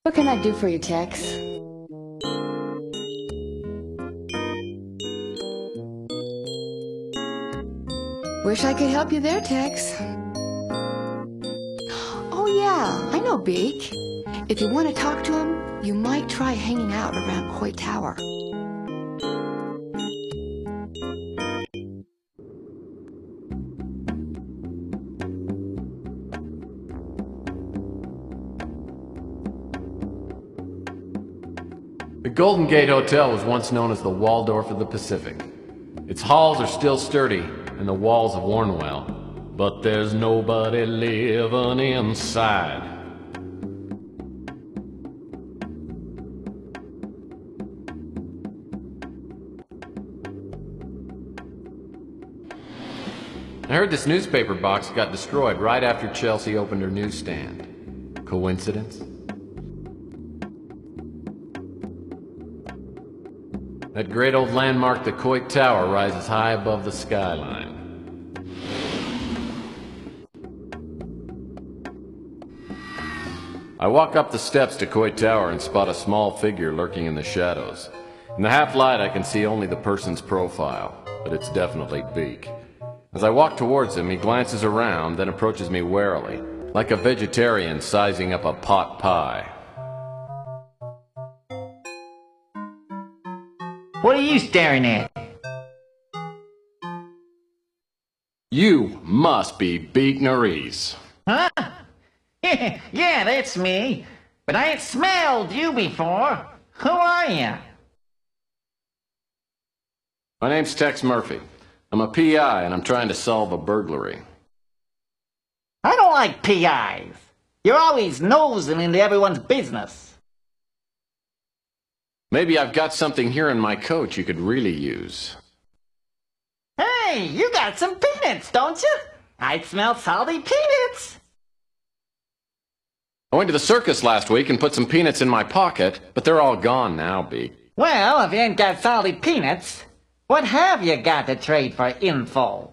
Speaker 8: What can I do for you, Tex? Wish I could help you there, Tex. Oh yeah, I know Beak. If you want to talk to him, you might try hanging out around Coit Tower.
Speaker 4: The Golden Gate Hotel was once known as the Waldorf of the Pacific. Its halls are still sturdy, and the walls have worn well, but there's nobody living inside. I heard this newspaper box got destroyed right after Chelsea opened her newsstand. Coincidence? That great old landmark, the Coit Tower, rises high above the skyline. I walk up the steps to Coit Tower and spot a small figure lurking in the shadows. In the half-light I can see only the person's profile, but it's definitely Beak. As I walk towards him, he glances around, then approaches me warily, like a vegetarian sizing up a pot pie.
Speaker 10: What are you staring at?
Speaker 4: You must be Beeknerese.
Speaker 10: Huh? Yeah, that's me. But I ain't smelled you before. Who are you?
Speaker 4: My name's Tex Murphy. I'm a PI and I'm trying to solve a burglary.
Speaker 10: I don't like PIs. You're always nosing into everyone's business.
Speaker 4: Maybe I've got something here in my coat you could really use.
Speaker 10: Hey, you got some peanuts, don't you? I smell salty peanuts.
Speaker 4: I went to the circus last week and put some peanuts in my pocket, but they're all gone now, Beak.
Speaker 10: Well, if you ain't got salty peanuts, what have you got to trade for info?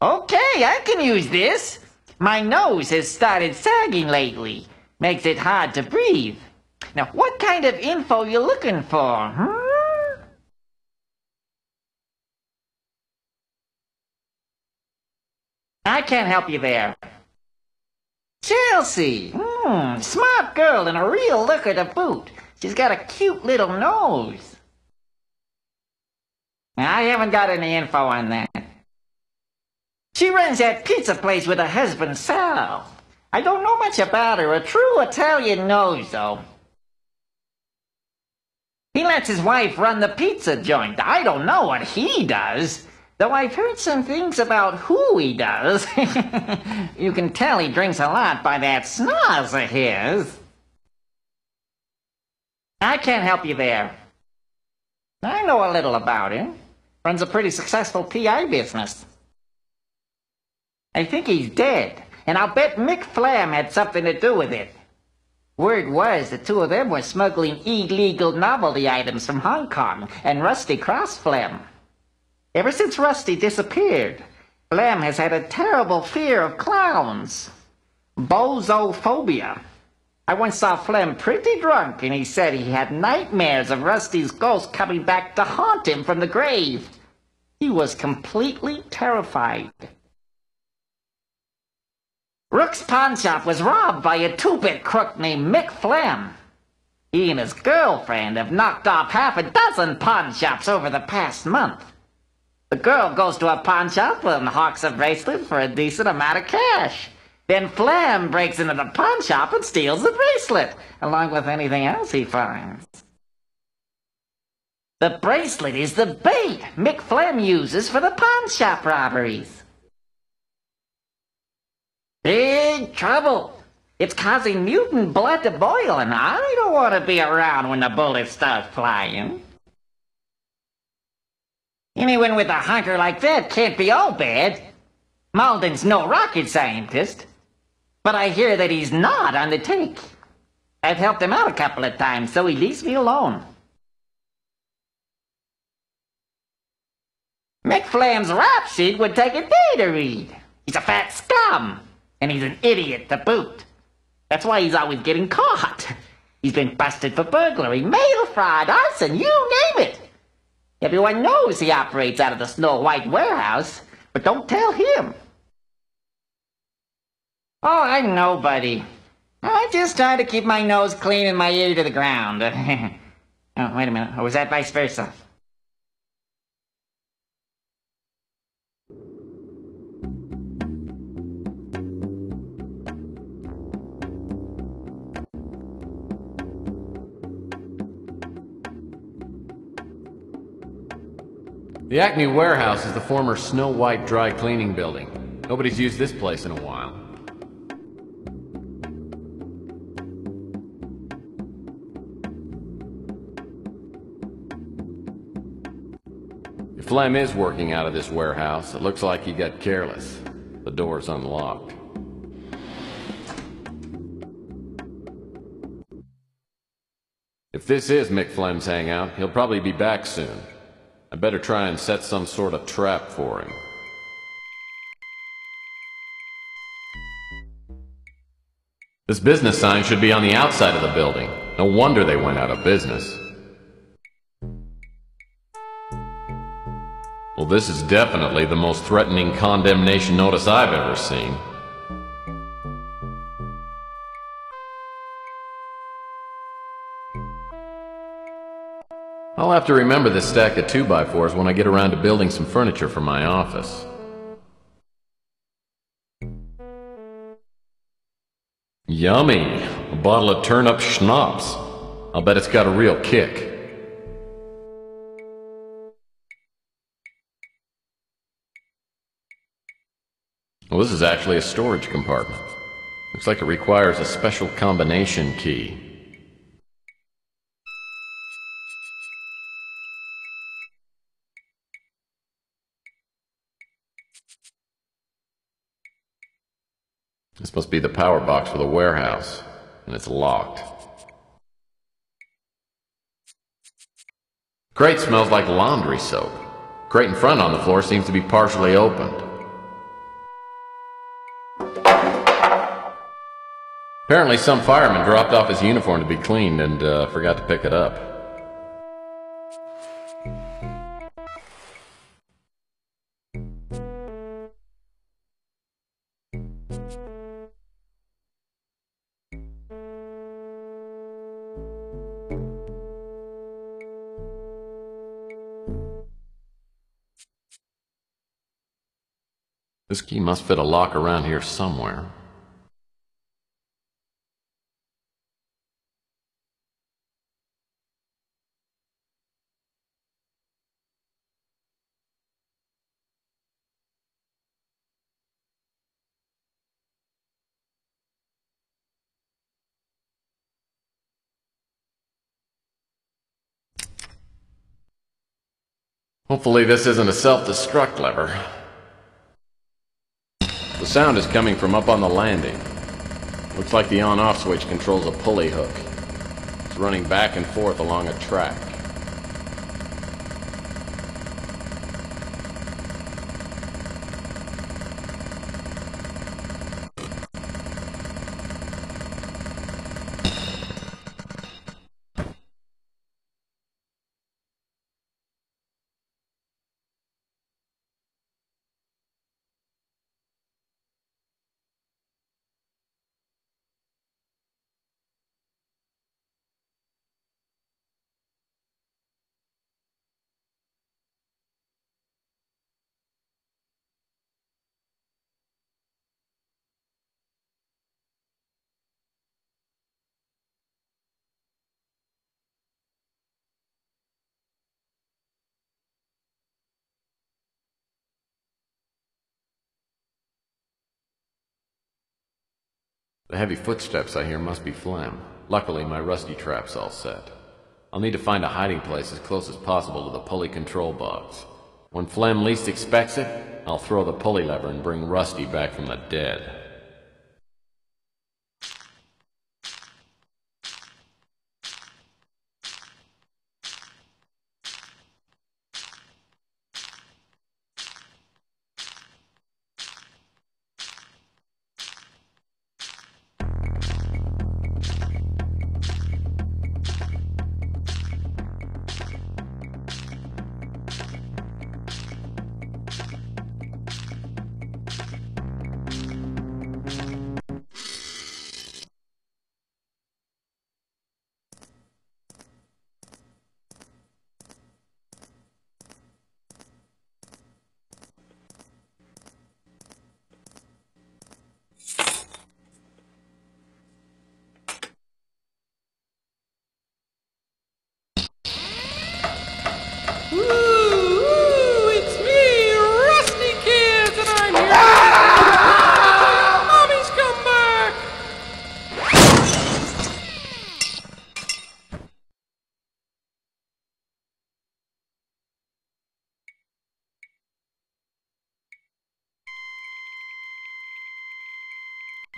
Speaker 10: Okay, I can use this. My nose has started sagging lately. Makes it hard to breathe. Now, what kind of info you looking for, huh? I can't help you there. Chelsea! Smart girl and a real looker to boot. She's got a cute little nose. I haven't got any info on that. She runs that pizza place with her husband, Sal. I don't know much about her. A true Italian nose, though. He lets his wife run the pizza joint. I don't know what he does, though I've heard some things about who he does. You can tell he drinks a lot by that snarl of his. I can't help you there. I know a little about him. Runs a pretty successful PI business. I think he's dead, and I'll bet Mick Flam had something to do with it. Word was the two of them were smuggling illegal novelty items from Hong Kong, and Rusty crossed Flam. Ever since Rusty disappeared, Flam has had a terrible fear of clowns. Bozophobia. I once saw Flam pretty drunk, and he said he had nightmares of Rusty's ghost coming back to haunt him from the grave. He was completely terrified. Rook's pawn shop was robbed by a two-bit crook named Mick Flam. He and his girlfriend have knocked off half a dozen pawn shops over the past month. The girl goes to a pawn shop and hawks a bracelet for a decent amount of cash. Then Flam breaks into the pawn shop and steals the bracelet, along with anything else he finds. The bracelet is the bait Mick Flam uses for the pawn shop robberies. Big trouble. It's causing mutant blood to boil, and I don't want to be around when the bullets start flying. Anyone with a hunker like that can't be all bad. Malden's no rocket scientist, but I hear that he's not on the take. I've helped him out a couple of times, so he leaves me alone. Mick Flam's rap sheet would take a day to read. He's a fat scum. And he's an idiot to boot. That's why he's always getting caught. He's been busted for burglary, mail fraud, arson, you name it. Everyone knows he operates out of the Snow White warehouse, but don't tell him. Oh, I'm nobody. I just try to keep my nose clean and my ear to the ground. Oh, wait a minute. Or was that vice versa?
Speaker 4: The Acme warehouse is the former Snow White dry cleaning building. Nobody's used this place in a while. If Flem is working out of this warehouse, it looks like he got careless. The door's unlocked. If this is Mick Flem's hangout, he'll probably be back soon. I better try and set some sort of trap for him. This business sign should be on the outside of the building. No wonder they went out of business. Well, this is definitely the most threatening condemnation notice I've ever seen. I'll have to remember this stack of 2x4s when I get around to building some furniture for my office. Yummy! A bottle of turnip schnapps. I'll bet it's got a real kick. Well, this is actually a storage compartment. Looks like it requires a special combination key. This must be the power box for the warehouse, and it's locked. Crate smells like laundry soap. Crate in front on the floor seems to be partially opened. Apparently some fireman dropped off his uniform to be cleaned and forgot to pick it up. This key must fit a lock around here somewhere. Hopefully this isn't a self-destruct lever. The sound is coming from up on the landing. Looks like the on-off switch controls a pulley hook. It's running back and forth along a track. The heavy footsteps I hear must be Flem. Luckily, my rusty trap's all set. I'll need to find a hiding place as close as possible to the pulley control box. When Flem least expects it, I'll throw the pulley lever and bring Rusty back from the dead.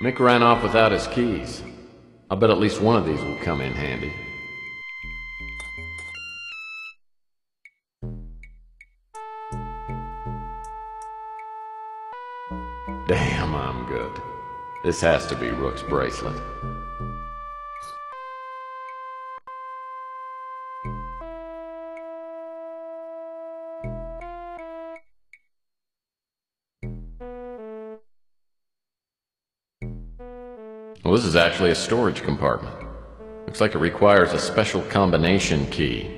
Speaker 4: Mick ran off without his keys. I'll bet at least one of these will come in handy. Damn, I'm good. This has to be Rook's bracelet. Well, this is actually a storage compartment. Looks like it requires a special combination key.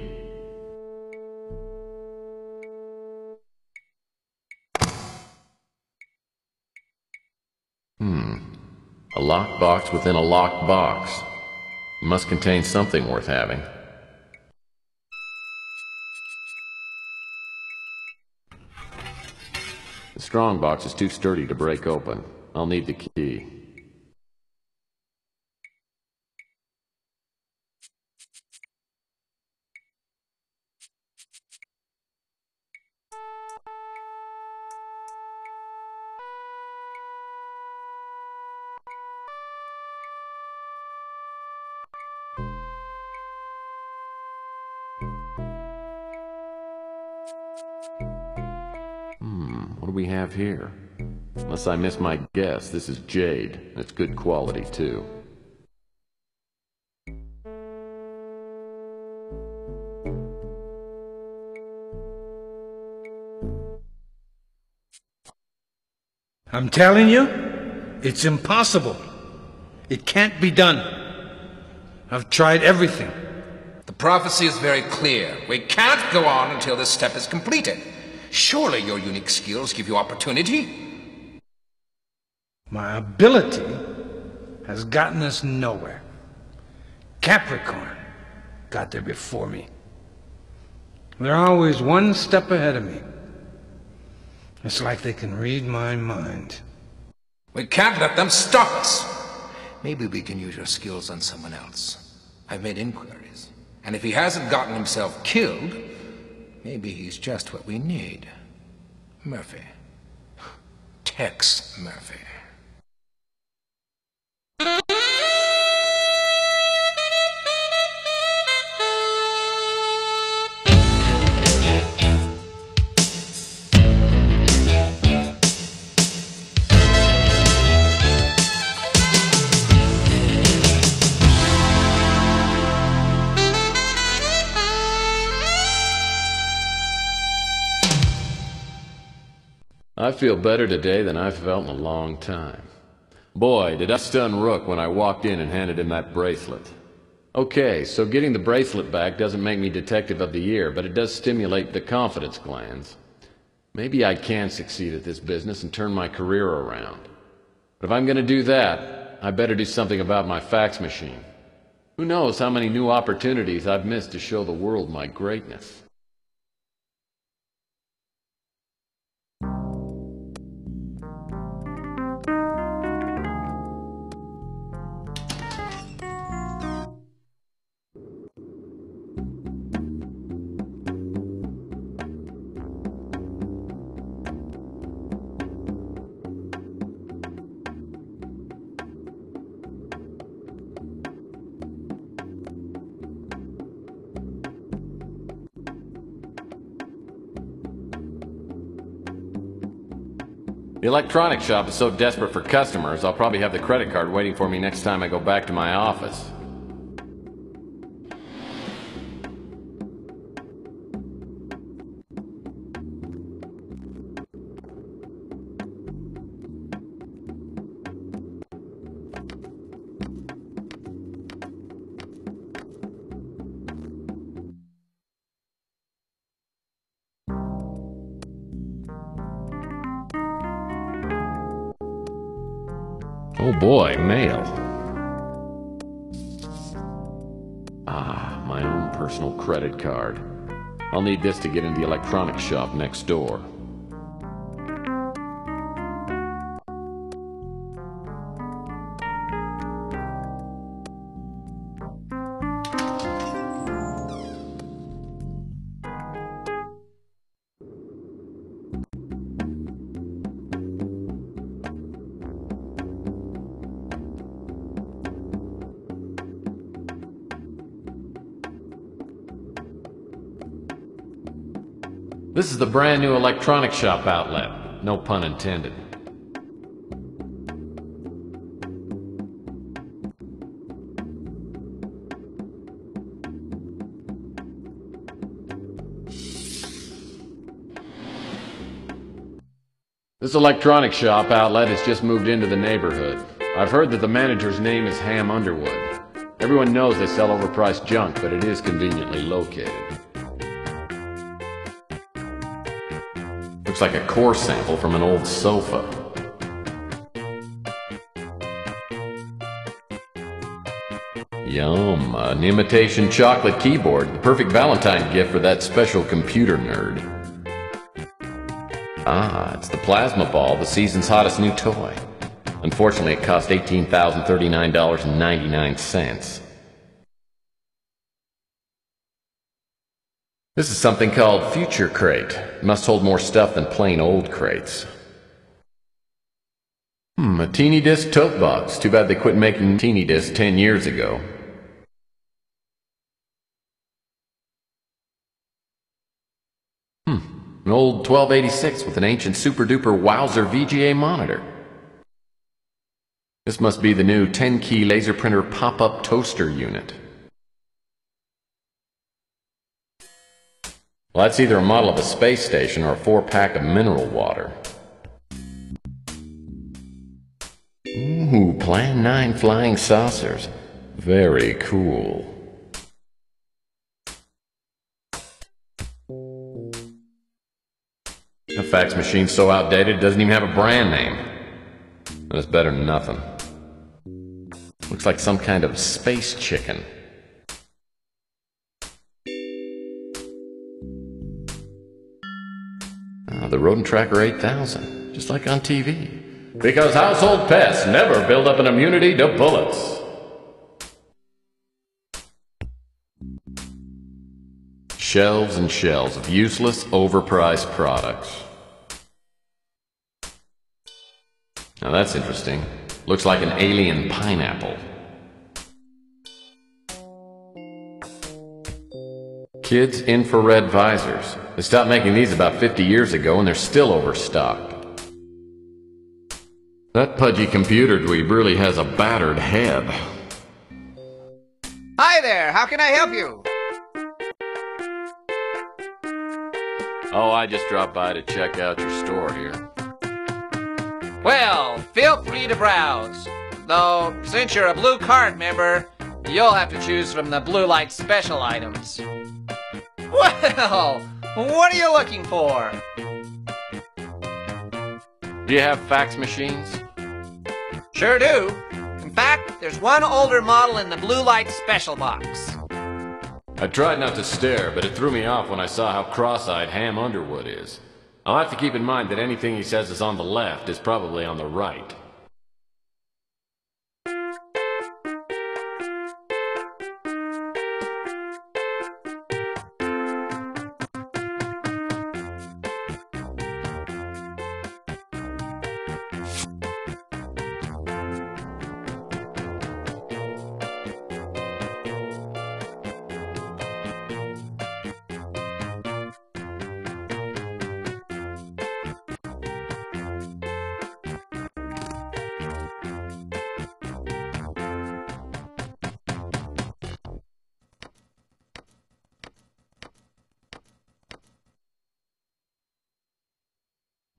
Speaker 4: locked box within a locked box. It must contain something worth having. The strong box is too sturdy to break open. I'll need the key. What do we have here? Unless I miss my guess, this is jade, and it's good quality too.
Speaker 17: I'm telling you, it's impossible. It can't be done. I've tried everything.
Speaker 18: The prophecy is very clear. We can't go on until this step is completed. Surely your unique skills give you opportunity?
Speaker 17: My ability has gotten us nowhere. Capricorn got there before me. They're always one step ahead of me. It's like they can read my mind.
Speaker 18: We can't let them stop us. Maybe we can use your skills on someone else. I've made inquiries. And if he hasn't gotten himself killed, maybe he's just what we need. Murphy. Tex Murphy.
Speaker 4: I feel better today than I've felt in a long time. Boy, did I stun Rook when I walked in and handed him that bracelet. Okay, so getting the bracelet back doesn't make me Detective of the Year, but it does stimulate the confidence glands. Maybe I can succeed at this business and turn my career around. But if I'm going to do that, I better do something about my fax machine. Who knows how many new opportunities I've missed to show the world my greatness. The electronics shop is so desperate for customers, I'll probably have the credit card waiting for me next time I go back to my office. Oh boy, mail. Ah, my own personal credit card. I'll need this to get into the electronics shop next door. This is the brand new electronics shop outlet. No pun intended. This electronics shop outlet has just moved into the neighborhood. I've heard that the manager's name is Ham Underwood. Everyone knows they sell overpriced junk, but it is conveniently located. Looks like a core sample from an old sofa. Yum, an imitation chocolate keyboard. The perfect Valentine gift for that special computer nerd. Ah, it's the plasma ball, the season's hottest new toy. Unfortunately, it cost $18,039.99. This is something called Future Crate. It must hold more stuff than plain old crates. A teeny disc tote box. Too bad they quit making teeny discs 10 years ago. An old 1286 with an ancient super-duper Wowzer VGA monitor. This must be the new 10-key laser printer pop-up toaster unit. Well, that's either a model of a space station or a 4-pack of mineral water. Ooh, Plan 9 flying saucers. Very cool. The fax machine's so outdated it doesn't even have a brand name. That's better than nothing. Looks like some kind of space chicken. The Rodent Tracker 8000, just like on TV. Because household pests never build up an immunity to bullets. Shelves and shelves of useless, overpriced products. Now that's interesting. Looks like an alien pineapple. Kids' infrared visors. They stopped making these about 50 years ago and they're still overstocked. That pudgy computer dweeb really has a battered head.
Speaker 19: Hi there, how can I help you?
Speaker 4: Oh, I just dropped by to check out your store here.
Speaker 19: Well, feel free to browse. Though, since you're a Blue Card member, you'll have to choose from the Blue Light special items. Well, what are you looking for?
Speaker 4: Do you have fax machines?
Speaker 19: Sure do. In fact, there's one older model in the Blue Light special box.
Speaker 4: I tried not to stare, but it threw me off when I saw how cross-eyed Ham Underwood is. I'll have to keep in mind that anything he says is on the left is probably on the right.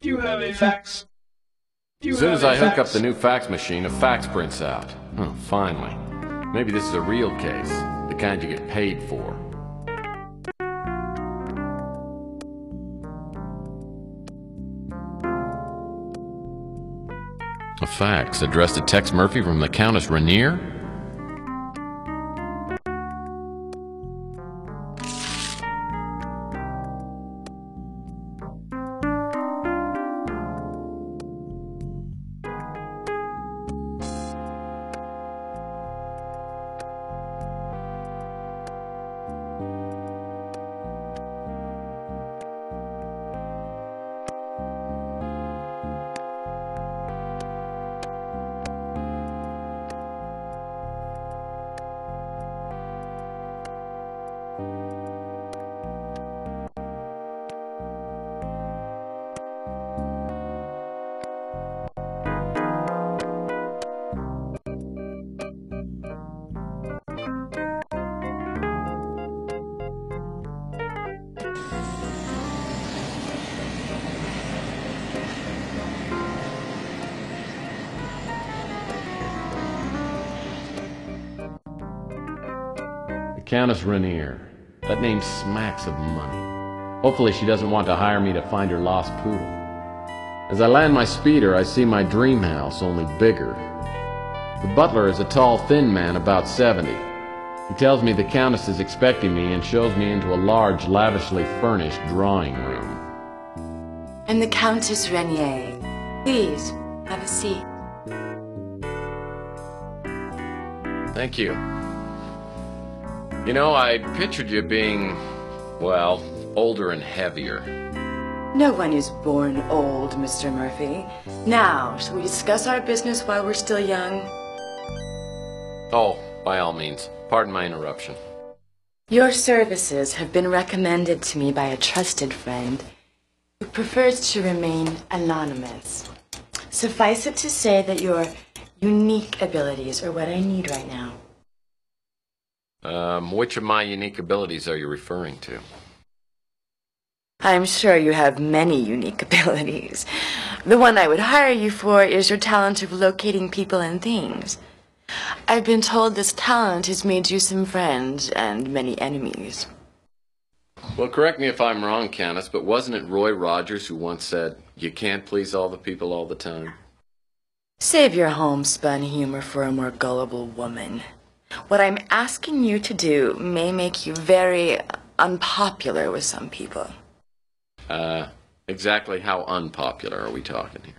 Speaker 20: Do you have a fax?
Speaker 4: As soon as I hook up the new fax machine, a fax prints out. Oh, finally. Maybe this is a real case, the kind you get paid for. A fax addressed to Tex Murphy from the Countess Rainier? Countess Rainier. That name smacks of money. Hopefully she doesn't want to hire me to find her lost poodle. As I land my speeder, I see my dream house, only bigger. The butler is a tall, thin man, about 70. He tells me the Countess is expecting me and shows me into a large, lavishly furnished drawing room.
Speaker 20: I'm the Countess Renier. Please, have a seat.
Speaker 4: Thank you. You know, I pictured you being, well, older and heavier.
Speaker 20: No one is born old, Mr. Murphy. Now, shall we discuss our business while we're still young?
Speaker 4: Oh, by all means. Pardon my interruption.
Speaker 20: Your services have been recommended to me by a trusted friend who prefers to remain anonymous. Suffice it to say that your unique abilities are what I need right now.
Speaker 4: Which of my unique abilities are you referring to?
Speaker 20: I'm sure you have many unique abilities. The one I would hire you for is your talent of locating people and things. I've been told this talent has made you some friends and many enemies.
Speaker 4: Well, correct me if I'm wrong, Countess, but wasn't it Roy Rogers who once said, "You can't please all the people all the time"?
Speaker 20: Save your homespun humor for a more gullible woman. What I'm asking you to do may make you very unpopular with some people.
Speaker 4: Exactly how unpopular are we talking here?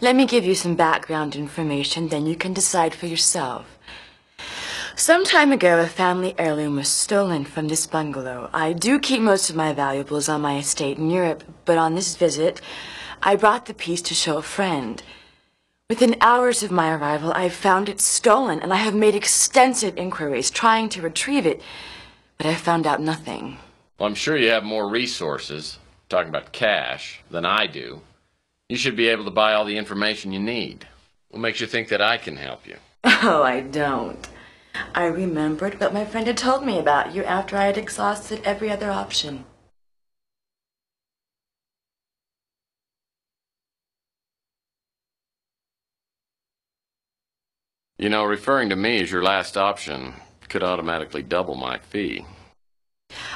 Speaker 20: Let me give you some background information, then you can decide for yourself. Some time ago, a family heirloom was stolen from this bungalow. I do keep most of my valuables on my estate in Europe, but on this visit, I brought the piece to show a friend. Within hours of my arrival, I found it stolen, and I have made extensive inquiries trying to retrieve it, but I found out nothing.
Speaker 4: Well, I'm sure you have more resources, talking about cash, than I do. You should be able to buy all the information you need. What makes you think that I can help you?
Speaker 20: Oh, I don't. I remembered what my friend had told me about you after I had exhausted every other option.
Speaker 4: You know, referring to me as your last option could automatically double my fee.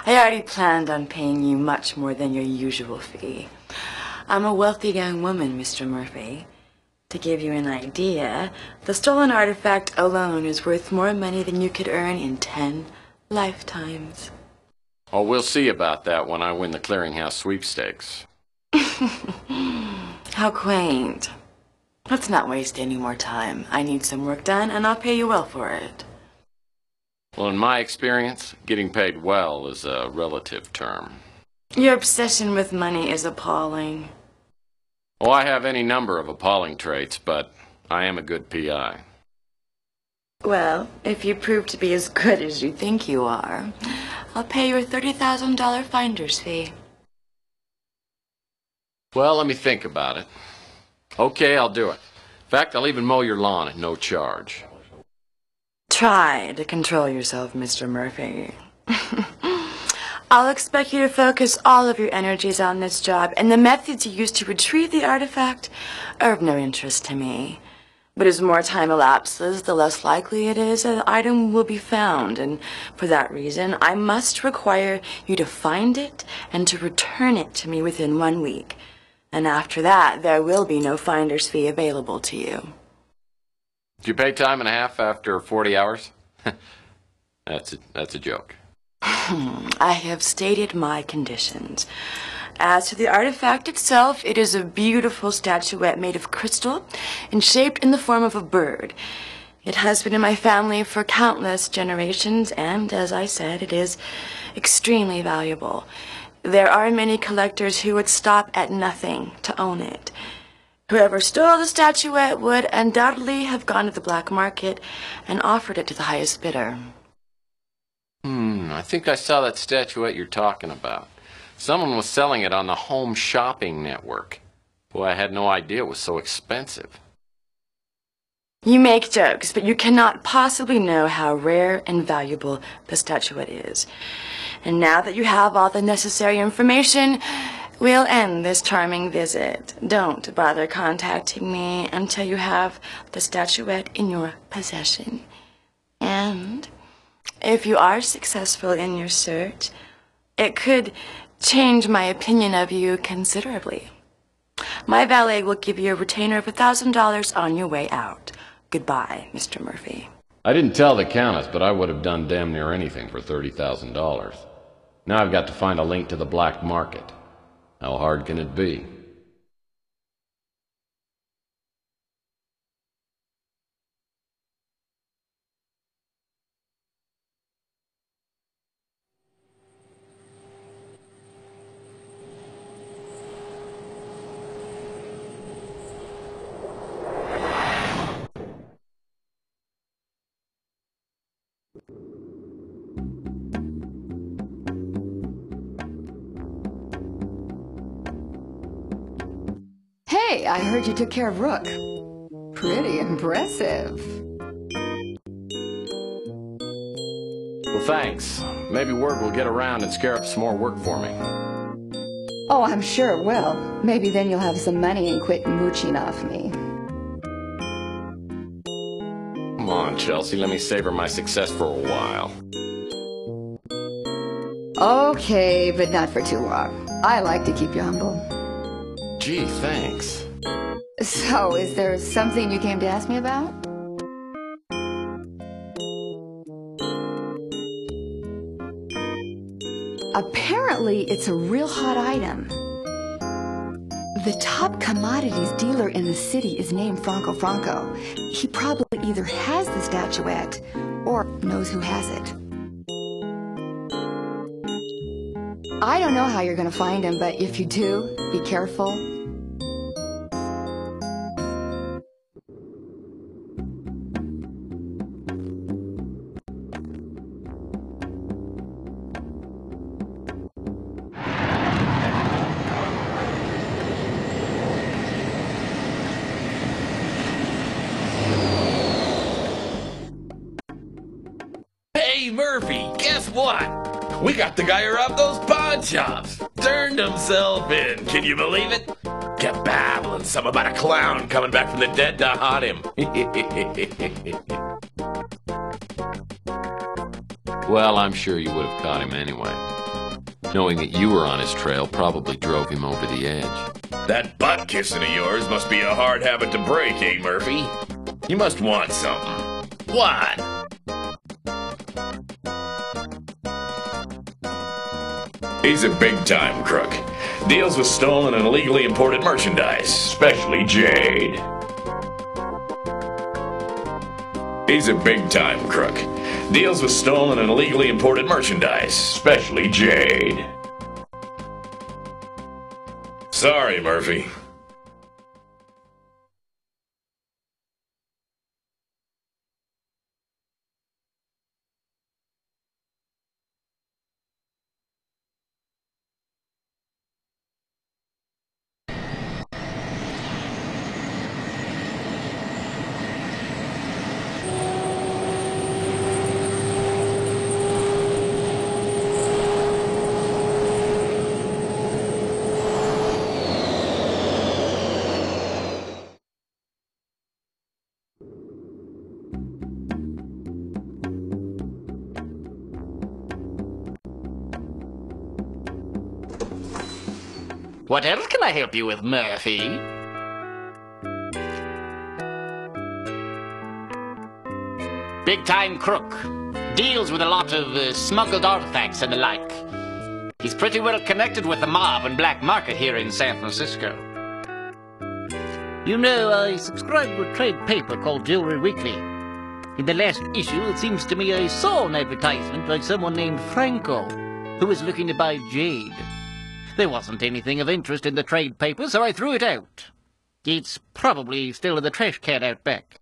Speaker 20: I already planned on paying you much more than your usual fee. I'm a wealthy young woman, Mr. Murphy. To give you an idea, the stolen artifact alone is worth more money than you could earn in 10 lifetimes.
Speaker 4: Oh, we'll see about that when I win the clearinghouse sweepstakes.
Speaker 20: How quaint. Let's not waste any more time. I need some work done, and I'll pay you well for it.
Speaker 4: Well, in my experience, getting paid well is a relative term.
Speaker 20: Your obsession with money is appalling.
Speaker 4: Oh, I have any number of appalling traits, but I am a good PI.
Speaker 20: Well, if you prove to be as good as you think you are, I'll pay you a $30,000 finder's fee.
Speaker 4: Well, let me think about it. Okay, I'll do it. In fact, I'll even mow your lawn at no charge.
Speaker 20: Try to control yourself, Mr. Murphy. I'll expect you to focus all of your energies on this job, and the methods you use to retrieve the artifact are of no interest to me. But as more time elapses, the less likely it is that the item will be found, and for that reason, I must require you to find it and to return it to me within 1 week. And after that, there will be no finder's fee available to you.
Speaker 4: Do you pay time and a half after 40 hours? That's a joke.
Speaker 20: I have stated my conditions. As to the artifact itself, it is a beautiful statuette made of crystal and shaped in the form of a bird. It has been in my family for countless generations, and as I said, it is extremely valuable. There are many collectors who would stop at nothing to own it. Whoever stole the statuette would undoubtedly have gone to the black market and offered it to the highest bidder.
Speaker 4: I think I saw that statuette you're talking about. Someone was selling it on the Home Shopping Network. Boy, I had no idea it was so expensive.
Speaker 20: You make jokes, but you cannot possibly know how rare and valuable the statuette is. And now that you have all the necessary information, we'll end this charming visit. Don't bother contacting me until you have the statuette in your possession. And if you are successful in your search, it could change my opinion of you considerably. My valet will give you a retainer of $1,000 on your way out. Goodbye, Mr. Murphy.
Speaker 4: I didn't tell the Countess, but I would have done damn near anything for $30,000. Now I've got to find a link to the black market. How hard can it be?
Speaker 8: Hey, I heard you took care of Rook. Pretty impressive.
Speaker 4: Well, thanks. Maybe word will get around and scare up some more work for me.
Speaker 8: Oh, I'm sure it will. Maybe then you'll have some money and quit mooching off me.
Speaker 4: Come on, Chelsea, let me savor my success for a while.
Speaker 8: Okay, but not for too long. I like to keep you humble.
Speaker 4: Gee, thanks.
Speaker 8: So, is there something you came to ask me about? Apparently, it's a real hot item. The top commodities dealer in the city is named Franco Franco. He probably either has the statuette or knows who has it. I don't know how you're going to find him, but if you do, be careful.
Speaker 11: Hey, Murphy, guess what? We got the guy who robbed those pawn shops. Turned himself in. Can you believe it? Kept babbling some about a clown coming back from the dead to haunt him.
Speaker 4: Well, I'm sure you would have caught him anyway. Knowing that you were on his trail probably drove him over the edge.
Speaker 11: That butt kissing of yours must be a hard habit to break, eh, Murphy? You must want something. What? He's a big-time crook. Deals with stolen and illegally imported merchandise, especially jade. He's a big-time crook. Deals with stolen and illegally imported merchandise, especially jade. Sorry, Murphy.
Speaker 9: What else can I help you with, Murphy? Big-time crook. Deals with a lot of smuggled artifacts and the like. He's pretty well connected with the mob and black market here in San Francisco. You know, I subscribe to a trade paper called Jewelry Weekly. In the last issue, it seems to me I saw an advertisement by someone named Franco, who was looking to buy jade. There wasn't anything of interest in the trade paper, so I threw it out. It's probably still in the trash can out back.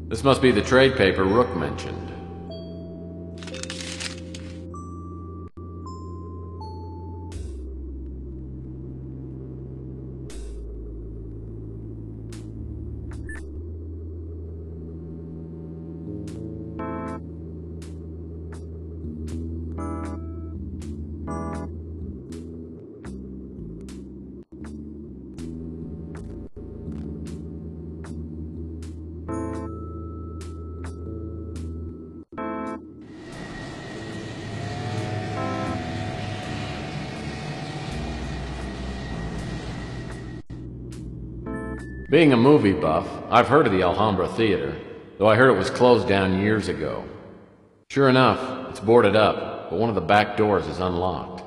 Speaker 4: This must be the trade paper Rook mentioned. Being a movie buff, I've heard of the Alhambra Theater, though I heard it was closed down years ago. Sure enough, it's boarded up, but one of the back doors is unlocked.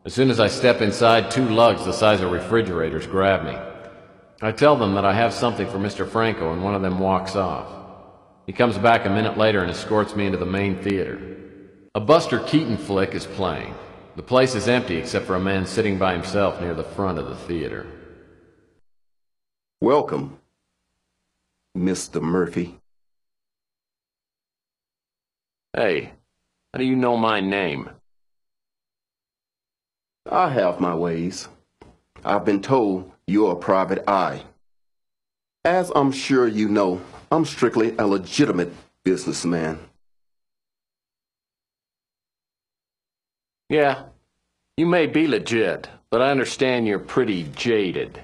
Speaker 4: As soon as I step inside, 2 lugs the size of refrigerators grab me. I tell them that I have something for Mr. Franco, and one of them walks off. He comes back a minute later and escorts me into the main theater. A Buster Keaton flick is playing. The place is empty except for a man sitting by himself near the front of the theater.
Speaker 21: Welcome, Mr. Murphy.
Speaker 4: Hey, how do you know my name?
Speaker 21: I have my ways. I've been told you're a private eye. As I'm sure you know, I'm strictly a legitimate businessman.
Speaker 4: Yeah, you may be legit, but I understand you're pretty jaded.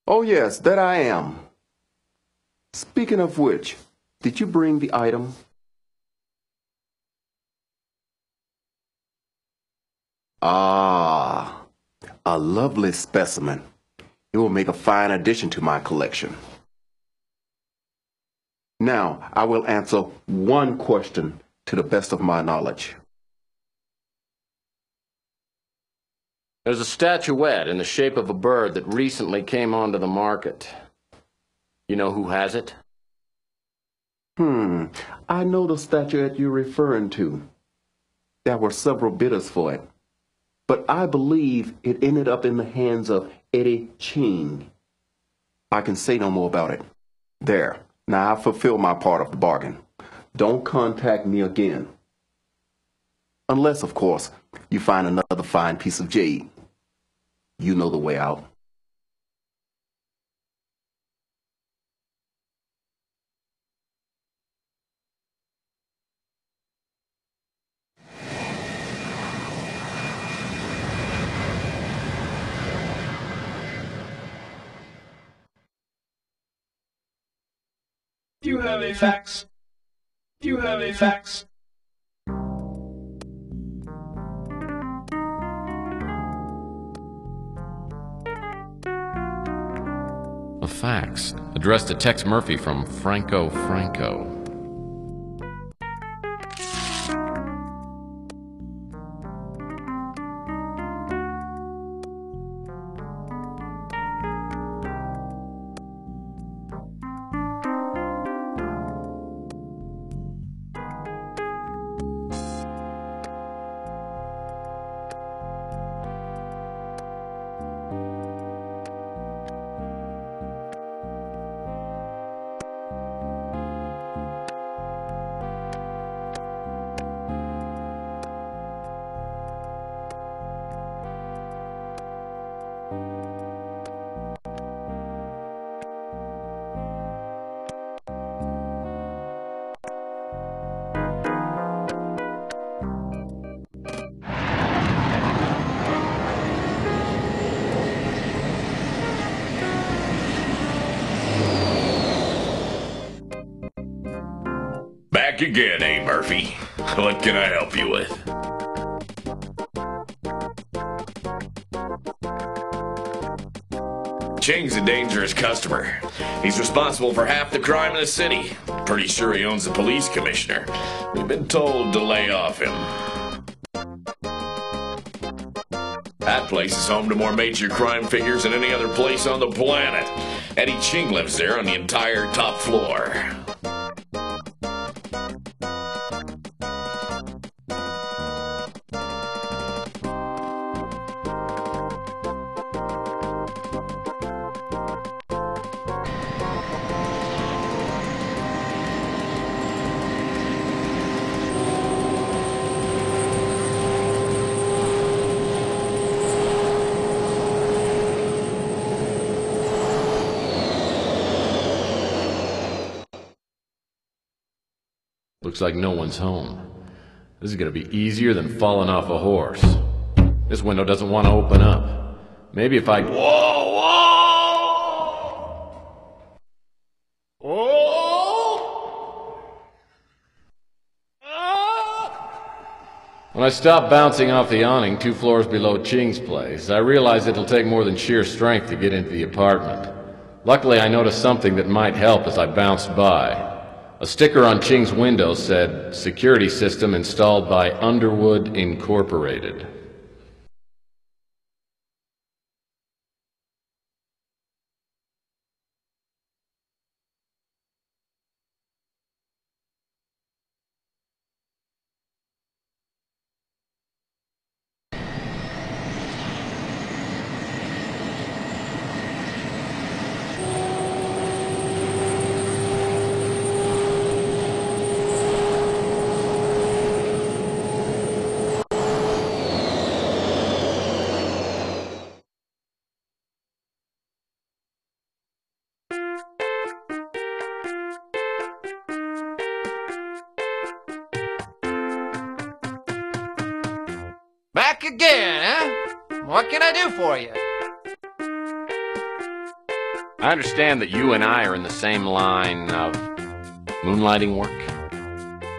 Speaker 21: Oh yes, that I am. Speaking of which, did you bring the item? Ah, a lovely specimen. It will make a fine addition to my collection. Now, I will answer one question to the best of my knowledge.
Speaker 4: There's a statuette in the shape of a bird that recently came onto the market. You know who has it?
Speaker 21: I know the statuette you're referring to. There were several bidders for it, but I believe it ended up in the hands of Eddie Ching. I can say no more about it. There. Now I've fulfilled my part of the bargain. Don't contact me again. Unless, of course, you find another fine piece of jade. You know the way out.
Speaker 22: Do you have a fax? Do you have a fax?
Speaker 4: A fax, addressed to Tex Murphy from Franco.
Speaker 11: Back again, eh, Murphy? What can I help you with? Ching's a dangerous customer. He's responsible for half the crime in the city. Pretty sure he owns the police commissioner. We've been told to lay off him. That place is home to more major crime figures than any other place on the planet. Eddie Ching lives there on the entire top floor.
Speaker 4: Looks like no one's home. This is gonna be easier than falling off a horse. This window doesn't want to open up. Maybe if I...
Speaker 11: Whoa!
Speaker 4: When I stop bouncing off the awning 2 floors below Ching's place, I realize it'll take more than sheer strength to get into the apartment. Luckily, I noticed something that might help as I bounced by. A sticker on Ching's window said, "Security system installed by Underwood Incorporated."
Speaker 19: Back again, huh? What can I do for you?
Speaker 4: I understand that you and I are in the same line of moonlighting work.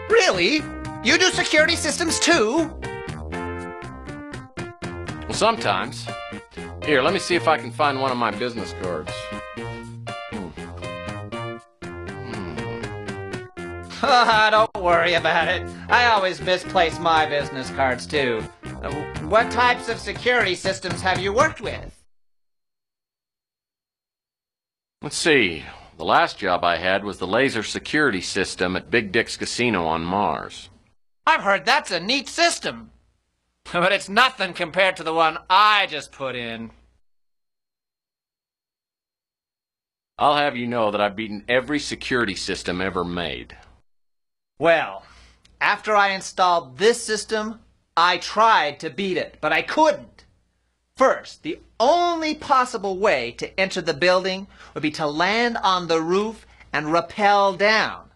Speaker 19: Really? You do security systems too?
Speaker 4: Well, sometimes. Here, let me see if I can find one of my business cards.
Speaker 19: Don't worry about it. I always misplace my business cards too. What types of security systems have you worked with?
Speaker 4: Let's see. The last job I had was the laser security system at Big Dick's Casino on Mars.
Speaker 19: I've heard that's a neat system. But it's nothing compared to the one I just put in.
Speaker 4: I'll have you know that I've beaten every security system ever made.
Speaker 19: Well, after I installed this system, I tried to beat it, but I couldn't. First, the only possible way to enter the building would be to land on the roof and rappel down.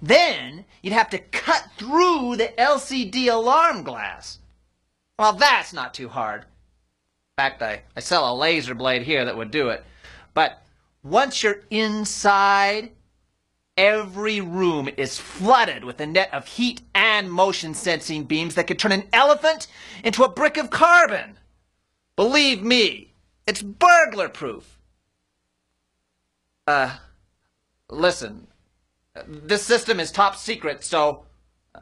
Speaker 19: Then, you'd have to cut through the LCD alarm glass. Well, that's not too hard. In fact, I sell a laser blade here that would do it. But once you're inside, every room is flooded with a net of heat and motion sensing beams that could turn an elephant into a brick of carbon. Believe me, it's burglar proof. Listen, this system is top secret, so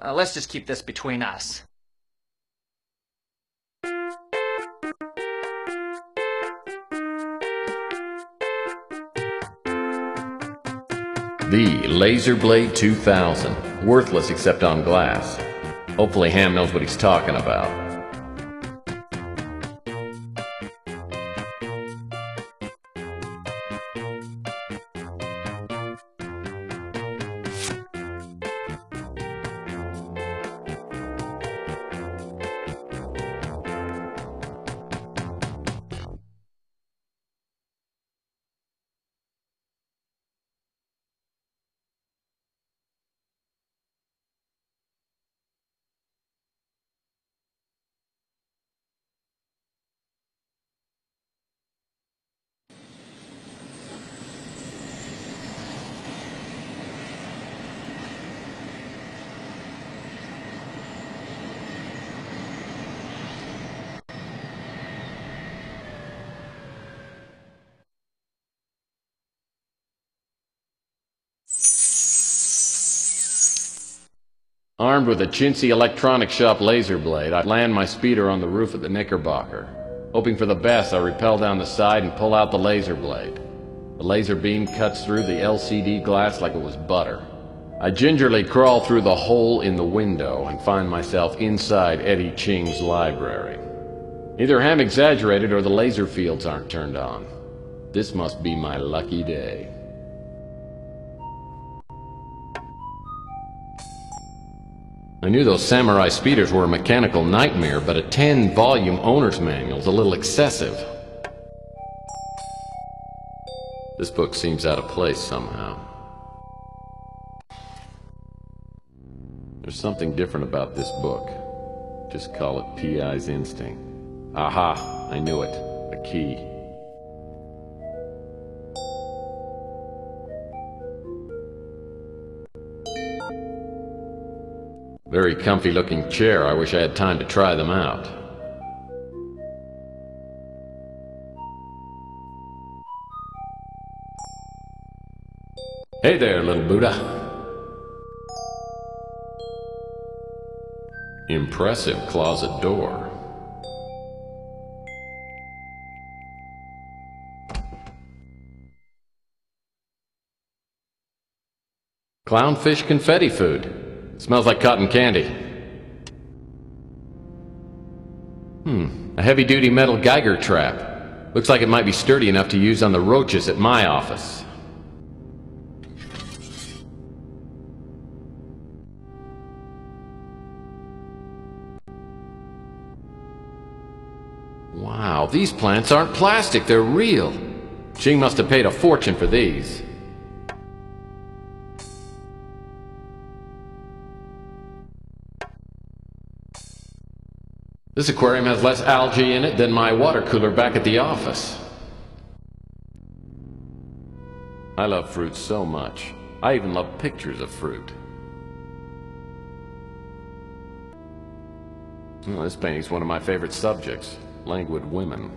Speaker 19: let's just keep this between us.
Speaker 4: The Laser Blade 2000. Worthless except on glass. Hopefully Ham knows what he's talking about. Armed with a chintzy electronic shop laser blade, I land my speeder on the roof of the Knickerbocker. Hoping for the best, I rappel down the side and pull out the laser blade. The laser beam cuts through the LCD glass like it was butter. I gingerly crawl through the hole in the window and find myself inside Eddie Ching's library. Either Ham exaggerated or the laser fields aren't turned on. This must be my lucky day. I knew those samurai speeders were a mechanical nightmare, but a 10-volume owner's manual's a little excessive. This book seems out of place somehow. There's something different about this book. Just call it P.I.'s instinct. Aha! I knew it. A key. Very comfy looking chair. I wish I had time to try them out. Hey there, little Buddha. Impressive closet door. Clownfish confetti food. Smells like cotton candy. A heavy-duty metal Geiger trap. Looks like it might be sturdy enough to use on the roaches at my office. Wow, these plants aren't plastic, they're real. Ching must have paid a fortune for these. This aquarium has less algae in it than my water cooler back at the office. I love fruit so much. I even love pictures of fruit. Well, this painting's one of my favorite subjects. Languid women.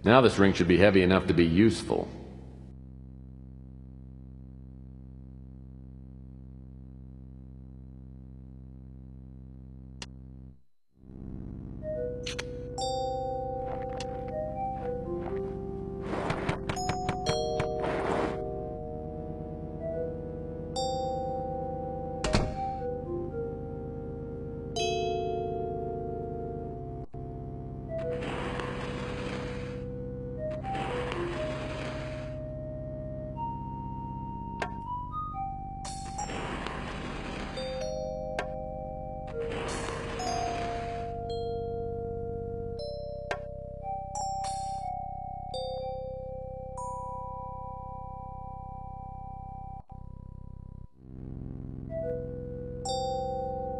Speaker 4: Now this ring should be heavy enough to be useful.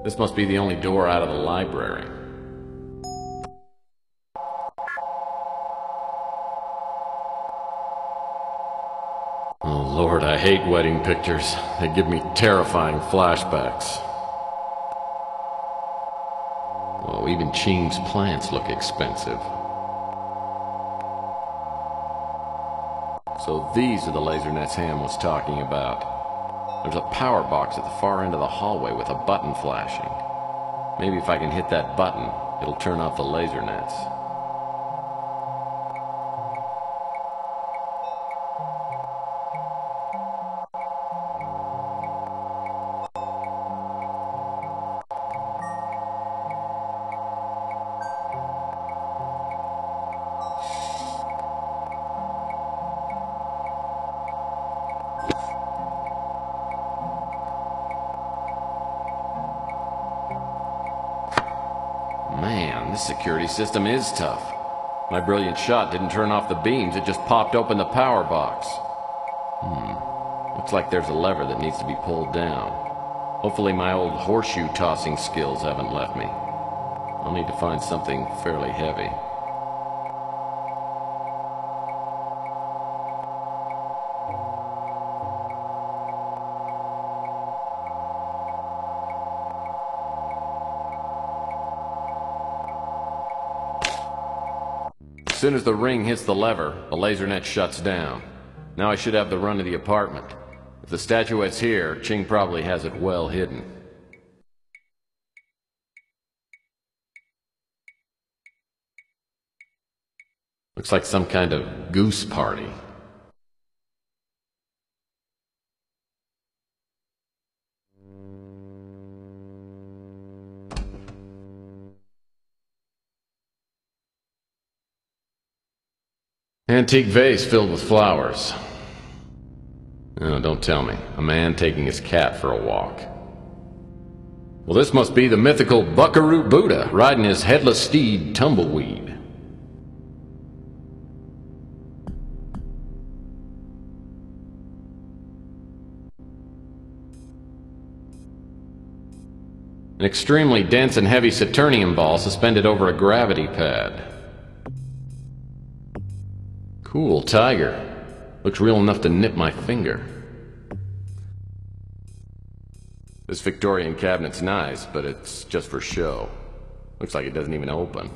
Speaker 4: This must be the only door out of the library. Oh Lord, I hate wedding pictures. They give me terrifying flashbacks. Oh, even Ching's plants look expensive. So these are the laser nets Ham was talking about. There's a power box at the far end of the hallway with a button flashing. Maybe if I can hit that button, it'll turn off the laser nets. Man, this security system is tough. My brilliant shot didn't turn off the beams, it just popped open the power box. Looks like there's a lever that needs to be pulled down. Hopefully my old horseshoe tossing skills haven't left me. I'll need to find something fairly heavy. As soon as the ring hits the lever, the laser net shuts down. Now I should have the run of the apartment. If the statuette's here, Ching probably has it well hidden. Looks like some kind of goose party. Antique vase filled with flowers. Oh, don't tell me. A man taking his cat for a walk. Well, this must be the mythical Buckaroo Buddha riding his headless steed, Tumbleweed. An extremely dense and heavy Saturnium ball suspended over a gravity pad. Cool tiger. Looks real enough to nip my finger. This Victorian cabinet's nice, but it's just for show. Looks like it doesn't even open.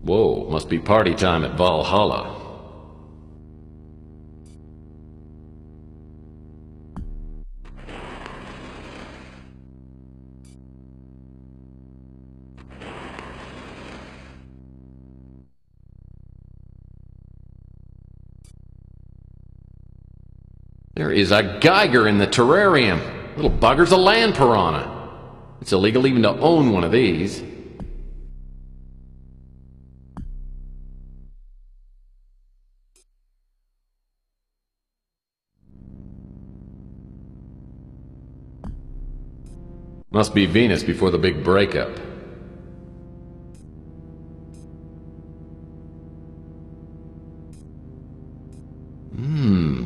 Speaker 4: Whoa, must be party time at Valhalla. There is a Geiger in the terrarium. Little bugger's a land piranha. It's illegal even to own one of these. Must be Venus before the big breakup.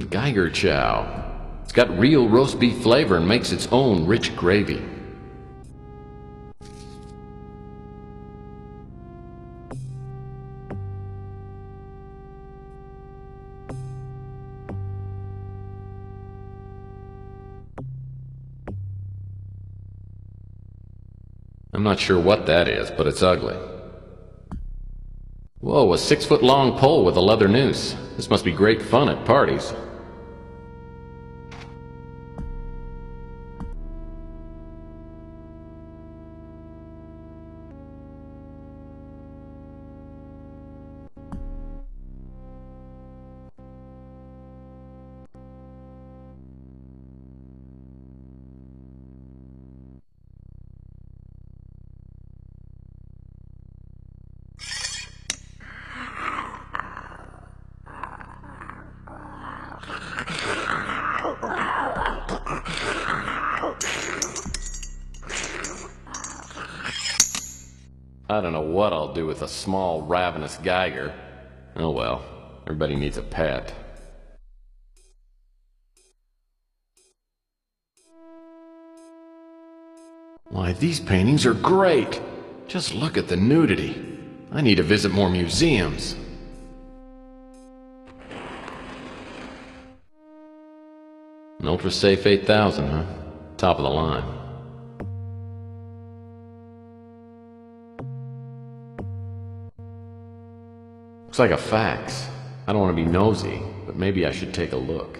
Speaker 4: Geiger chow. It's got real roast beef flavor and makes its own rich gravy. I'm not sure what that is, but it's ugly. Whoa, a 6-foot-long pole with a leather noose. This must be great fun at parties. I don't know what I'll do with a small, ravenous Geiger. Oh well, everybody needs a pet. Why, these paintings are great! Just look at the nudity. I need to visit more museums. An Ultra Safe 8000, huh? Top of the line. Looks like a fax. I don't want to be nosy, but maybe I should take a look.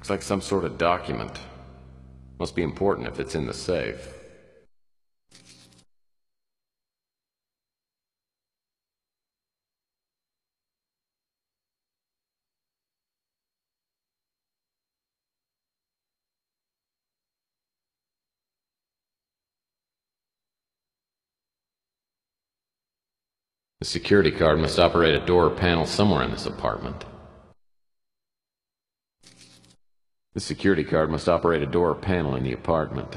Speaker 4: Looks like some sort of document. Must be important if it's in the safe. The security card must operate a door or panel somewhere in this apartment. The security card must operate a door or panel in the apartment.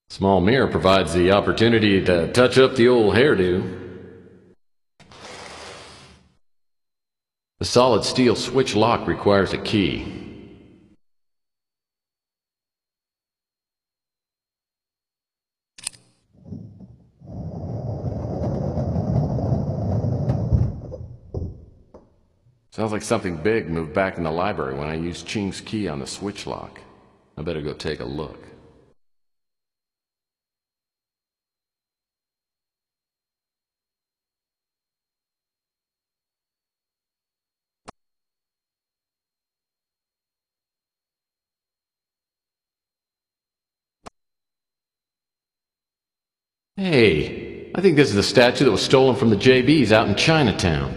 Speaker 4: Small mirror provides the opportunity to touch up the old hairdo. The solid steel switch lock requires a key. Sounds like something big moved back in the library when I used Ching's key on the switch lock. I better go take a look. Hey, I think this is the statue that was stolen from the JBs out in Chinatown.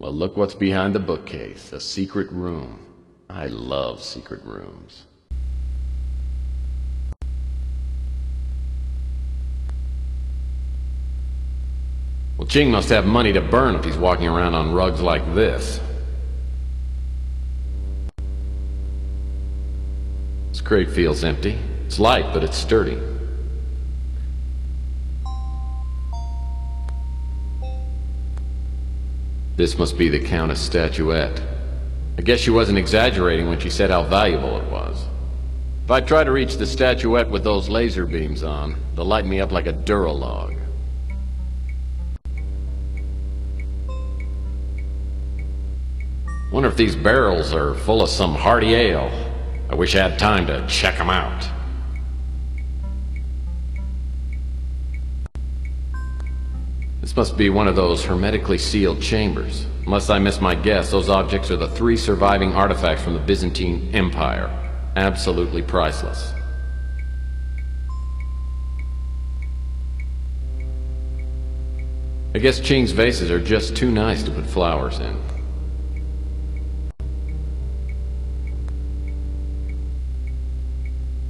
Speaker 4: Well, look what's behind the bookcase. A secret room. I love secret rooms. Well, Ching must have money to burn if he's walking around on rugs like this. This crate feels empty. It's light, but it's sturdy. This must be the Countess' statuette. I guess she wasn't exaggerating when she said how valuable it was. If I try to reach the statuette with those laser beams on, they'll light me up like a Duralog. Wonder if these barrels are full of some hearty ale. I wish I had time to check them out. This must be one of those hermetically sealed chambers. Unless I miss my guess, those objects are the 3 surviving artifacts from the Byzantine Empire. Absolutely priceless. I guess Ching's vases are just too nice to put flowers in.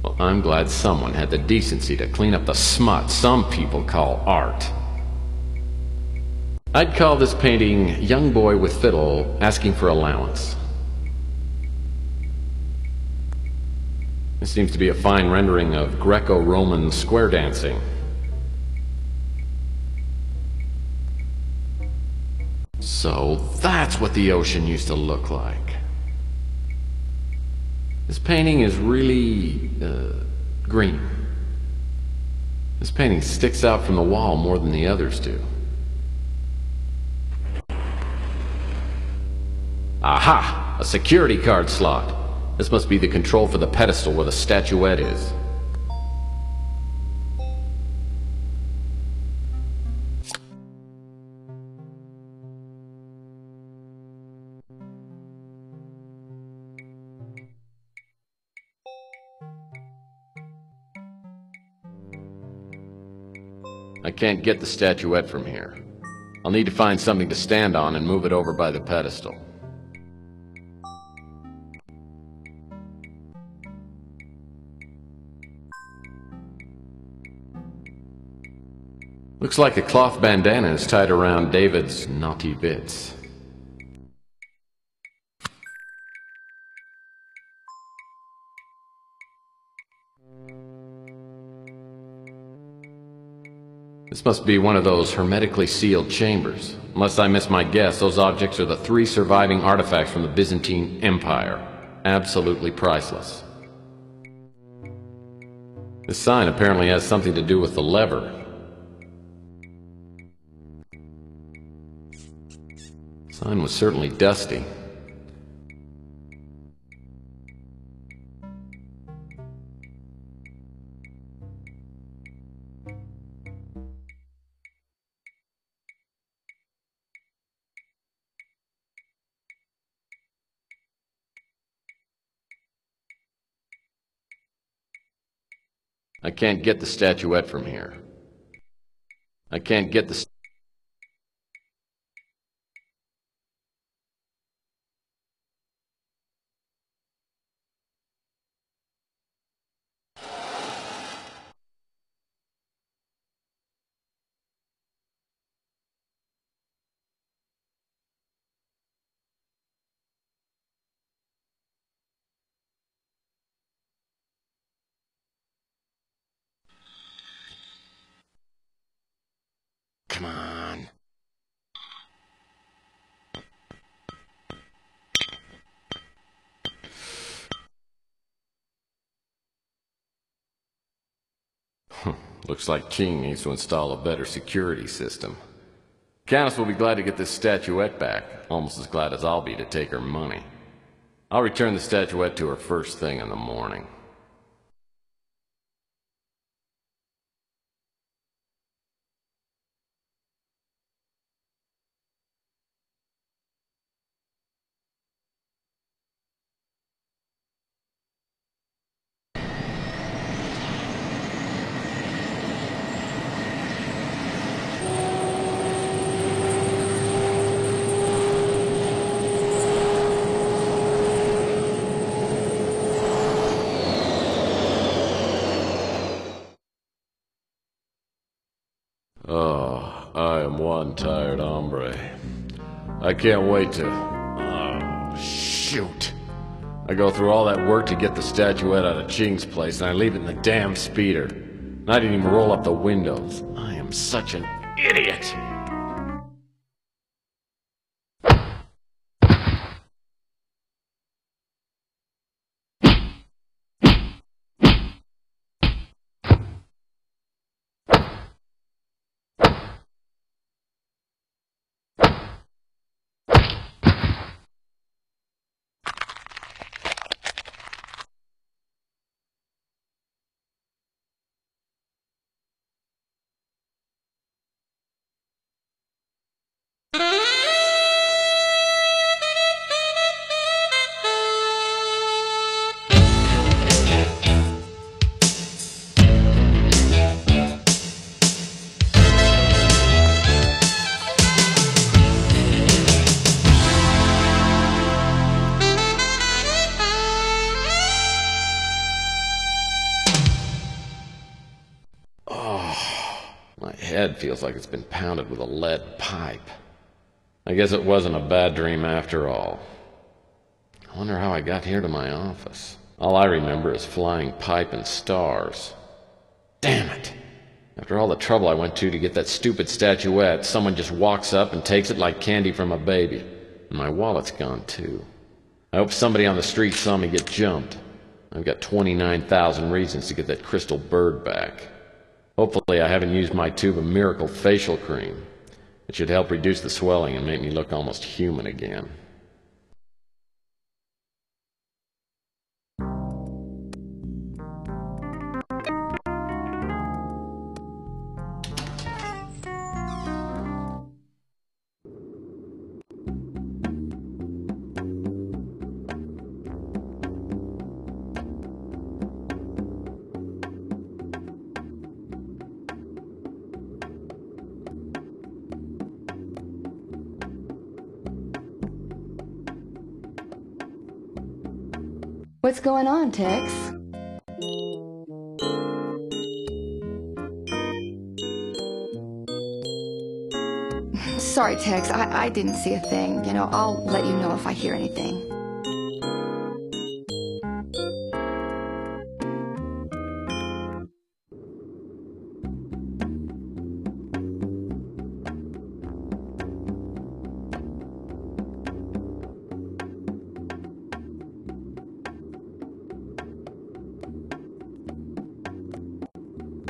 Speaker 4: Well, I'm glad someone had the decency to clean up the smut some people call art. I'd call this painting Young Boy with Fiddle Asking for Allowance. This seems to be a fine rendering of Greco-Roman square dancing. So that's what the ocean used to look like. This painting is really green. This painting sticks out from the wall more than the others do. Aha! A security card slot. This must be the control for the pedestal where the statuette is. I can't get the statuette from here. I'll need to find something to stand on and move it over by the pedestal. Looks like the cloth bandana is tied around David's naughty bits. This must be one of those hermetically sealed chambers. Unless I miss my guess, those objects are the 3 surviving artifacts from the Byzantine Empire. Absolutely priceless. This sign apparently has something to do with the lever. The sign was certainly dusty. I can't get the statuette from here. I can't get the... Come on. Looks like King needs to install a better security system. Countess will be glad to get this statuette back, almost as glad as I'll be to take her money. I'll return the statuette to her first thing in the morning. Oh, I am one tired hombre. I can't wait to... Oh, shoot. I go through all that work to get the statuette out of Ching's place, and I leave it in the damn speeder. And I didn't even roll up the windows. I am such an idiot. My head feels like it's been pounded with a lead pipe. I guess it wasn't a bad dream after all. I wonder how I got here to my office. All I remember is flying pipe and stars. Damn it! After all the trouble I went to get that stupid statuette, someone just walks up and takes it like candy from a baby. And my wallet's gone too. I hope somebody on the street saw me get jumped. I've got 29,000 reasons to get that crystal bird back. Hopefully I haven't used my tube of miracle facial cream. It should help reduce the swelling and make me look almost human again.
Speaker 8: What's going on, Tex? Sorry, Tex. I didn't see a thing. You know, I'll let you know if I hear anything.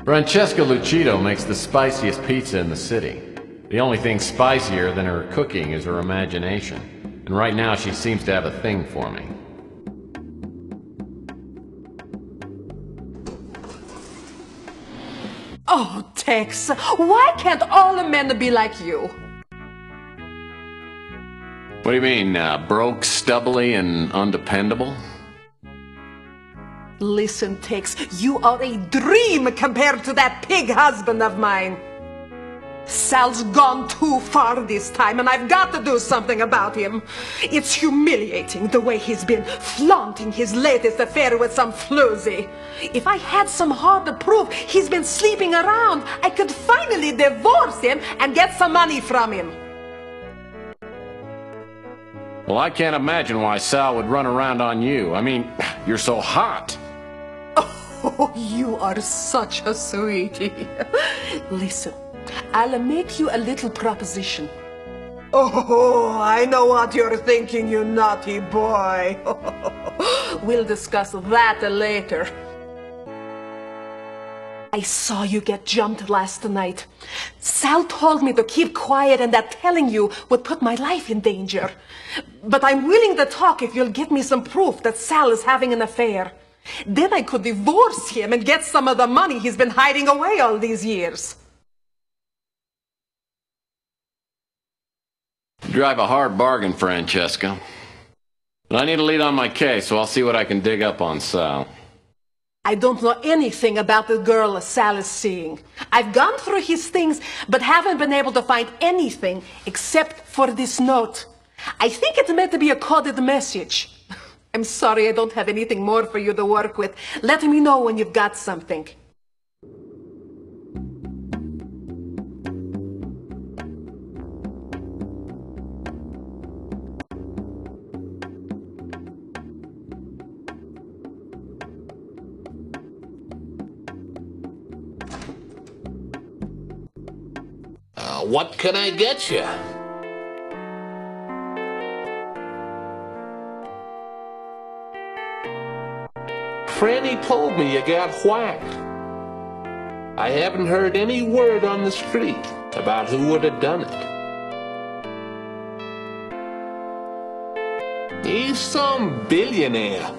Speaker 4: Francesca Lucido makes the spiciest pizza in the city. The only thing spicier than her cooking is her imagination. And right now she seems to have a thing for me.
Speaker 2: Oh, Tex, why can't all men be like you?
Speaker 4: What do you mean, broke, stubbly, and undependable?
Speaker 2: Listen, Tex, you are a dream compared to that pig husband of mine. Sal's gone too far this time, and I've got to do something about him. It's humiliating the way he's been flaunting his latest affair with some floozy. If I had some hard proof he's been sleeping around, I could finally divorce him and get some money from him.
Speaker 4: Well, I can't imagine why Sal would run around on you. I mean, you're so hot.
Speaker 2: Oh, you are such a sweetie. Listen, I'll make you a little proposition. Oh, I know what you're thinking, you naughty boy. We'll discuss that later. I saw you get jumped last night. Sal told me to keep quiet and that telling you would put my life in danger. But I'm willing to talk if you'll get me some proof that Sal is having an affair. Then I could divorce him and get some of the money he's been hiding away all these years.
Speaker 4: You drive a hard bargain, Francesca. But I need a lead on my case, so I'll see what I can dig up on Sal.
Speaker 2: I don't know anything about the girl Sal is seeing. I've gone through his things, but haven't been able to find anything except for this note. I think it's meant to be a coded message. I'm sorry I don't have anything more for you to work with. Let me know when you've got something.
Speaker 13: What can I get you? Franny told me you got whacked. I haven't heard any word on the street about who would have done it. He's some billionaire.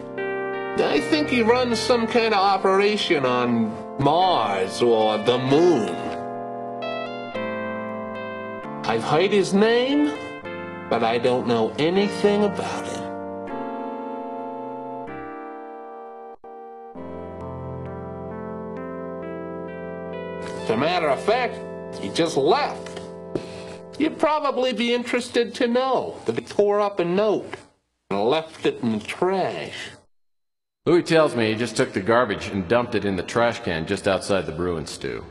Speaker 13: I think he runs some kind of operation on Mars or the moon. I've heard his name, but I don't know anything about him. As a matter of fact, he just left. You'd probably be interested to know that he tore up a note and left it in the trash.
Speaker 4: Louis tells me he just took the garbage and dumped it in the trash can just outside the brew and stew.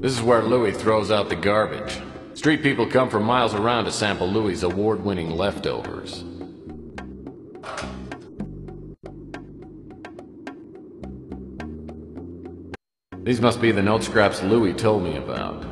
Speaker 4: This is where Louis throws out the garbage. Street people come from miles around to sample Louis' award-winning leftovers. These must be the note scraps Louis told me about.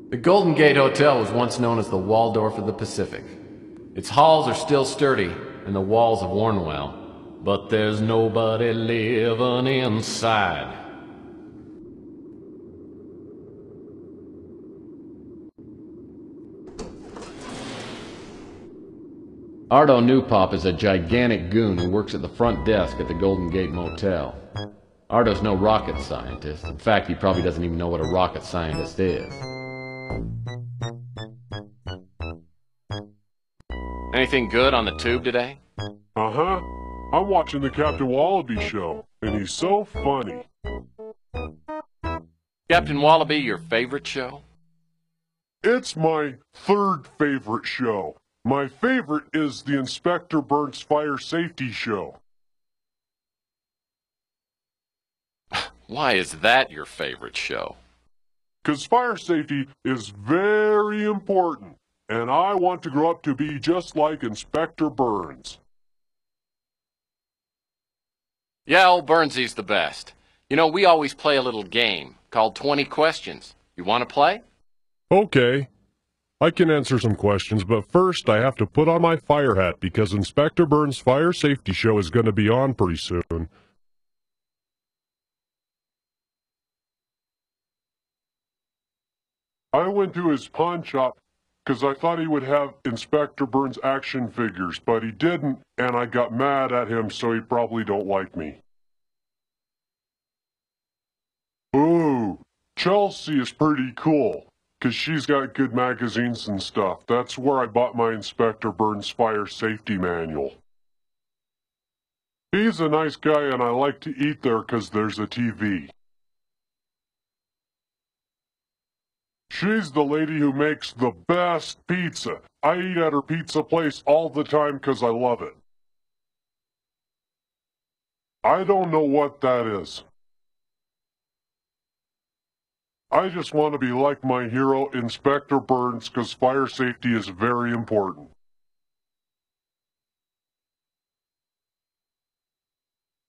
Speaker 4: The Golden Gate Hotel was once known as the Waldorf of the Pacific. Its halls are still sturdy, and the walls have worn well. But there's nobody living inside. Ardo Newpop is a gigantic goon who works at the front desk at the Golden Gate Motel. Ardo's no rocket scientist. In fact, he probably doesn't even know what a rocket scientist is. Anything good on the tube today?
Speaker 1: Uh-huh. I'm watching the Captain Wallaby show, and he's so funny.
Speaker 4: Captain Wallaby, your favorite show?
Speaker 1: It's my third favorite show. My favorite is the Inspector Burns Fire Safety Show.
Speaker 4: Why is that your favorite show?
Speaker 1: 'Cause fire safety is very important, and I want to grow up to be just like Inspector Burns.
Speaker 4: Yeah, old Burnsy's the best. You know, we always play a little game called 20 Questions. You want to play?
Speaker 1: Okay. I can answer some questions, but first I have to put on my fire hat because Inspector Burns' Fire Safety Show is going to be on pretty soon. I went to his pawn shop because I thought he would have Inspector Burns action figures, but he didn't, and I got mad at him, so he probably don't like me. Ooh, Chelsea is pretty cool. 'Cause she's got good magazines and stuff. That's where I bought my Inspector Burns Fire Safety Manual. He's a nice guy and I like to eat there 'cause there's a TV. She's the lady who makes the best pizza. I eat at her pizza place all the time 'cause I love it. I don't know what that is. I just want to be like my hero, Inspector Burns, 'cause fire safety is very important.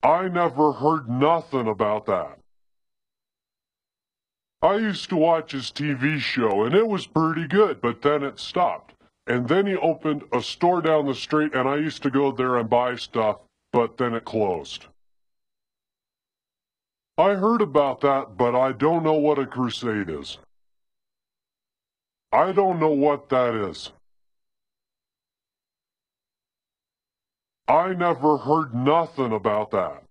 Speaker 1: I never heard nothing about that. I used to watch his TV show, and it was pretty good, but then it stopped. And then he opened a store down the street, and I used to go there and buy stuff, but then it closed. I heard about that, but I don't know what a crusade is. I don't know what that is. I never heard nothing about that.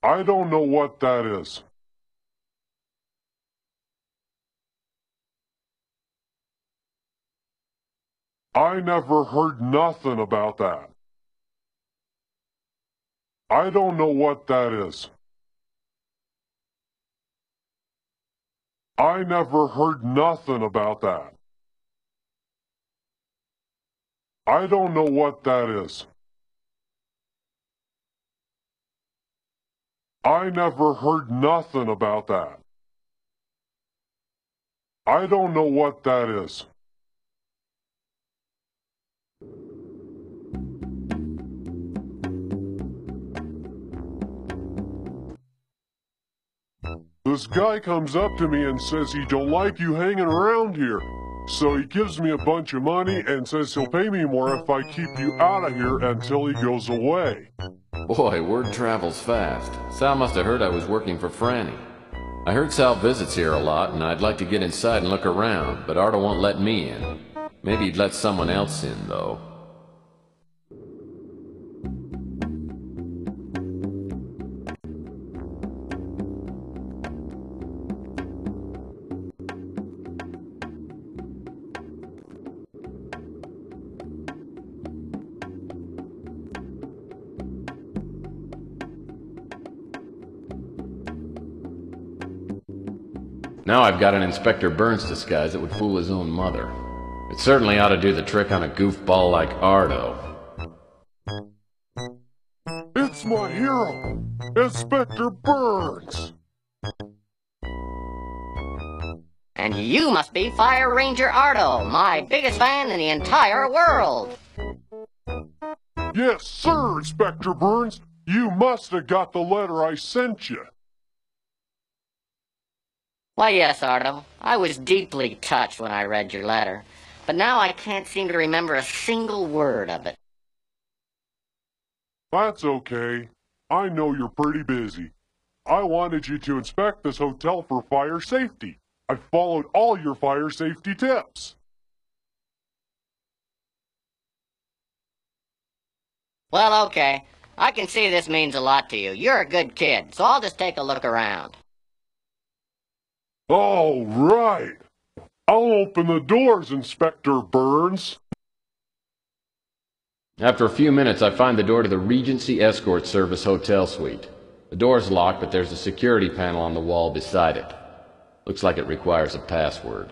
Speaker 1: I don't know what that is. I never heard nothing about that. I don't know what that is. I never heard nothing about that. I don't know what that is. I never heard nothing about that. I don't know what that is. This guy comes up to me and says he don't like you hanging around here. So he gives me a bunch of money and says he'll pay me more if I keep you out of here until he goes away.
Speaker 4: Boy, word travels fast. Sal must have heard I was working for Franny. I heard Sal visits here a lot, and I'd like to get inside and look around, but Ardo won't let me in. Maybe he'd let someone else in, though. Now I've got an Inspector Burns disguise that would fool his own mother. It certainly ought to do the trick on a goofball like Ardo.
Speaker 1: It's my hero, Inspector Burns!
Speaker 16: And you must be Fire Ranger Ardo, my biggest fan in the entire world.
Speaker 1: Yes, sir, Inspector Burns. You must have got the letter I sent you.
Speaker 16: Why, yes, Ardo. I was deeply touched when I read your letter, but now I can't seem to remember a single word of it.
Speaker 1: That's okay. I know you're pretty busy. I wanted you to inspect this hotel for fire safety. I followed all your fire safety tips.
Speaker 16: Well, okay. I can see this means a lot to you. You're a good kid, so I'll just take a look around.
Speaker 1: All right. I'll open the doors, Inspector Burns.
Speaker 4: After a few minutes, I find the door to the Regency Escort Service Hotel Suite. The door's locked, but there's a security panel on the wall beside it. Looks like it requires a password.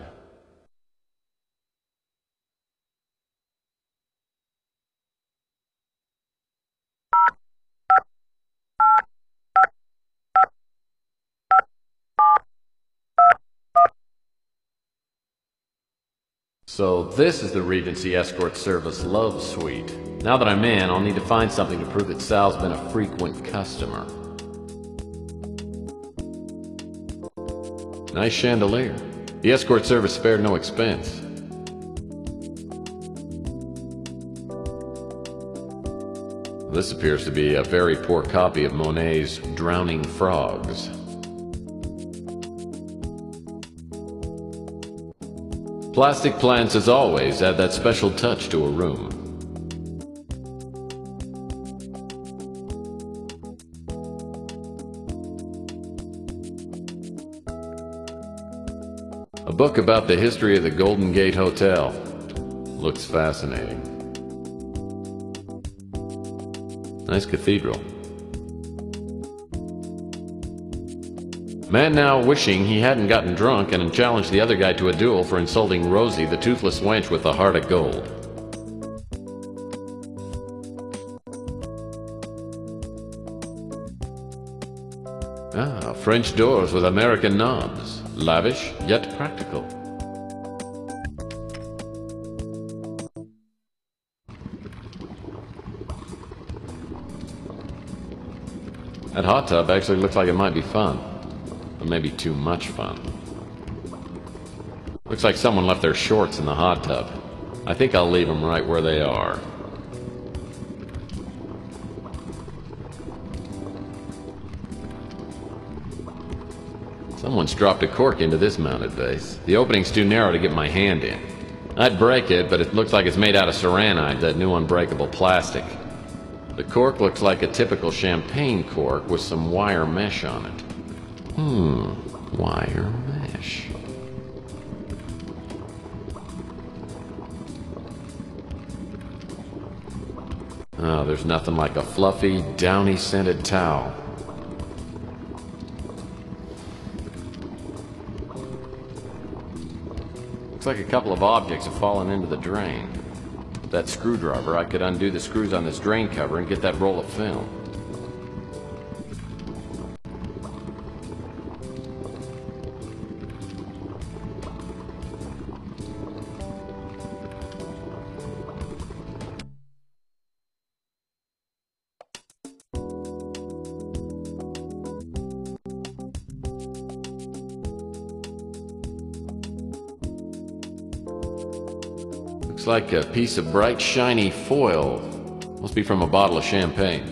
Speaker 4: So this is the Regency Escort Service Love Suite. Now that I'm in, I'll need to find something to prove that Sal's been a frequent customer. Nice chandelier. The escort service spared no expense. This appears to be a very poor copy of Monet's Drowning Frogs. Plastic plants, as always, add that special touch to a room. A book about the history of the Golden Gate Hotel. Looks fascinating. Nice cathedral. Man now wishing he hadn't gotten drunk and challenged the other guy to a duel for insulting Rosie, the toothless wench with the heart of gold. Ah, French doors with American knobs. Lavish, yet practical. That hot tub actually looks like it might be fun. Or maybe too much fun. Looks like someone left their shorts in the hot tub. I think I'll leave them right where they are. Someone's dropped a cork into this mounted vase. The opening's too narrow to get my hand in. I'd break it, but it looks like it's made out of saranite, that new unbreakable plastic. The cork looks like a typical champagne cork with some wire mesh on it. Wire mesh. Oh, there's nothing like a fluffy, downy-scented towel. Looks like a couple of objects have fallen into the drain. With that screwdriver, I could undo the screws on this drain cover and get that roll of film. Looks like a piece of bright, shiny foil. Must be from a bottle of champagne.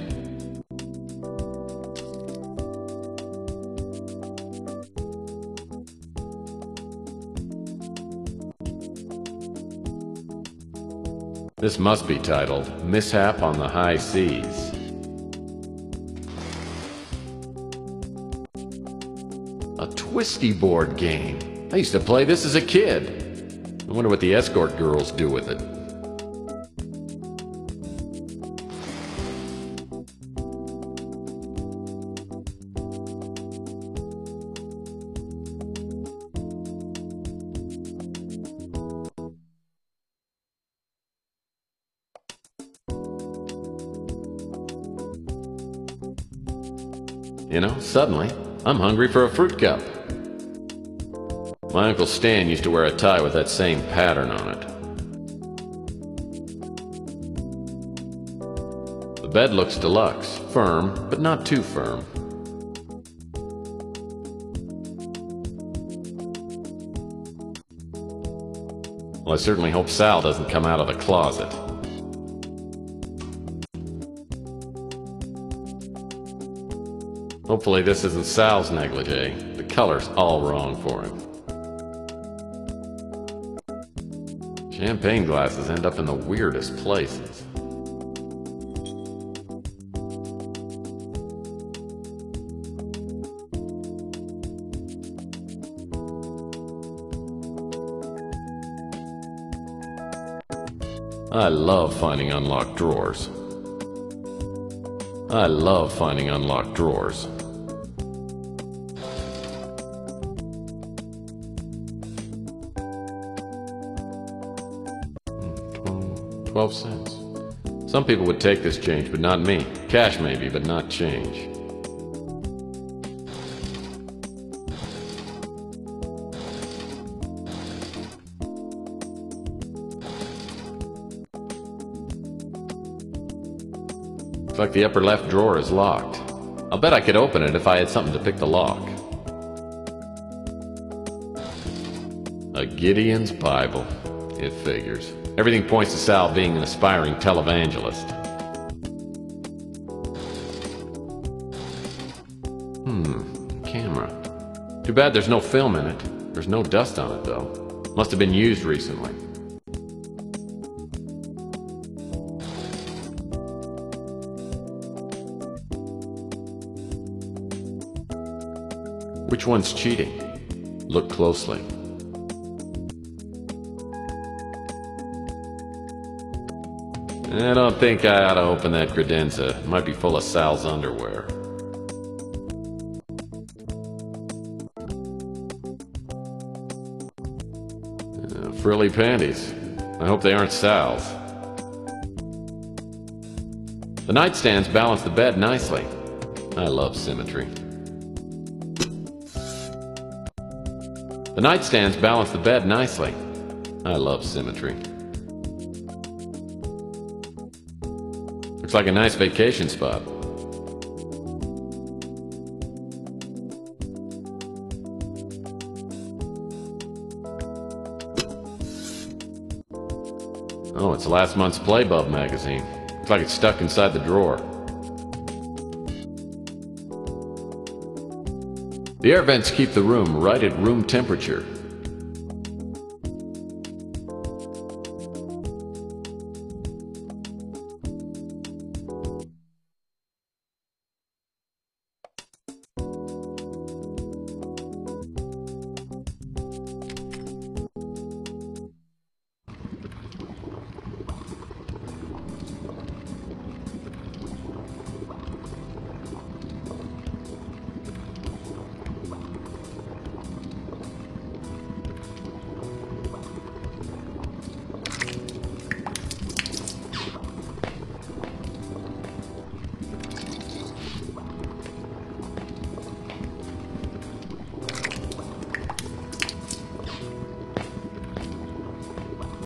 Speaker 4: This must be titled Mishap on the High Seas. A twisty board game. I used to play this as a kid. I wonder what the escort girls do with it. You know, suddenly, I'm hungry for a fruit cup. My Uncle Stan used to wear a tie with that same pattern on it. The bed looks deluxe, firm, but not too firm. Well, I certainly hope Sal doesn't come out of the closet. Hopefully this isn't Sal's negligee. The color's all wrong for him. Champagne glasses end up in the weirdest places. I love finding unlocked drawers. I love finding unlocked drawers. 12 cents. Some people would take this change, but not me. Cash maybe, but not change. Looks like the upper left drawer is locked. I'll bet I could open it if I had something to pick the lock. A Gideon's Bible. It figures. Everything points to Sal being an aspiring televangelist. Camera. Too bad there's no film in it. There's no dust on it, though. Must have been used recently. Which one's cheating? Look closely. I don't think I ought to open that credenza. It might be full of Sal's underwear. Frilly panties. I hope they aren't Sal's. The nightstands balance the bed nicely. I love symmetry. The nightstands balance the bed nicely. I love symmetry. Looks like a nice vacation spot. Oh, it's last month's Playbub magazine. Looks like it's stuck inside the drawer. The air vents keep the room right at room temperature.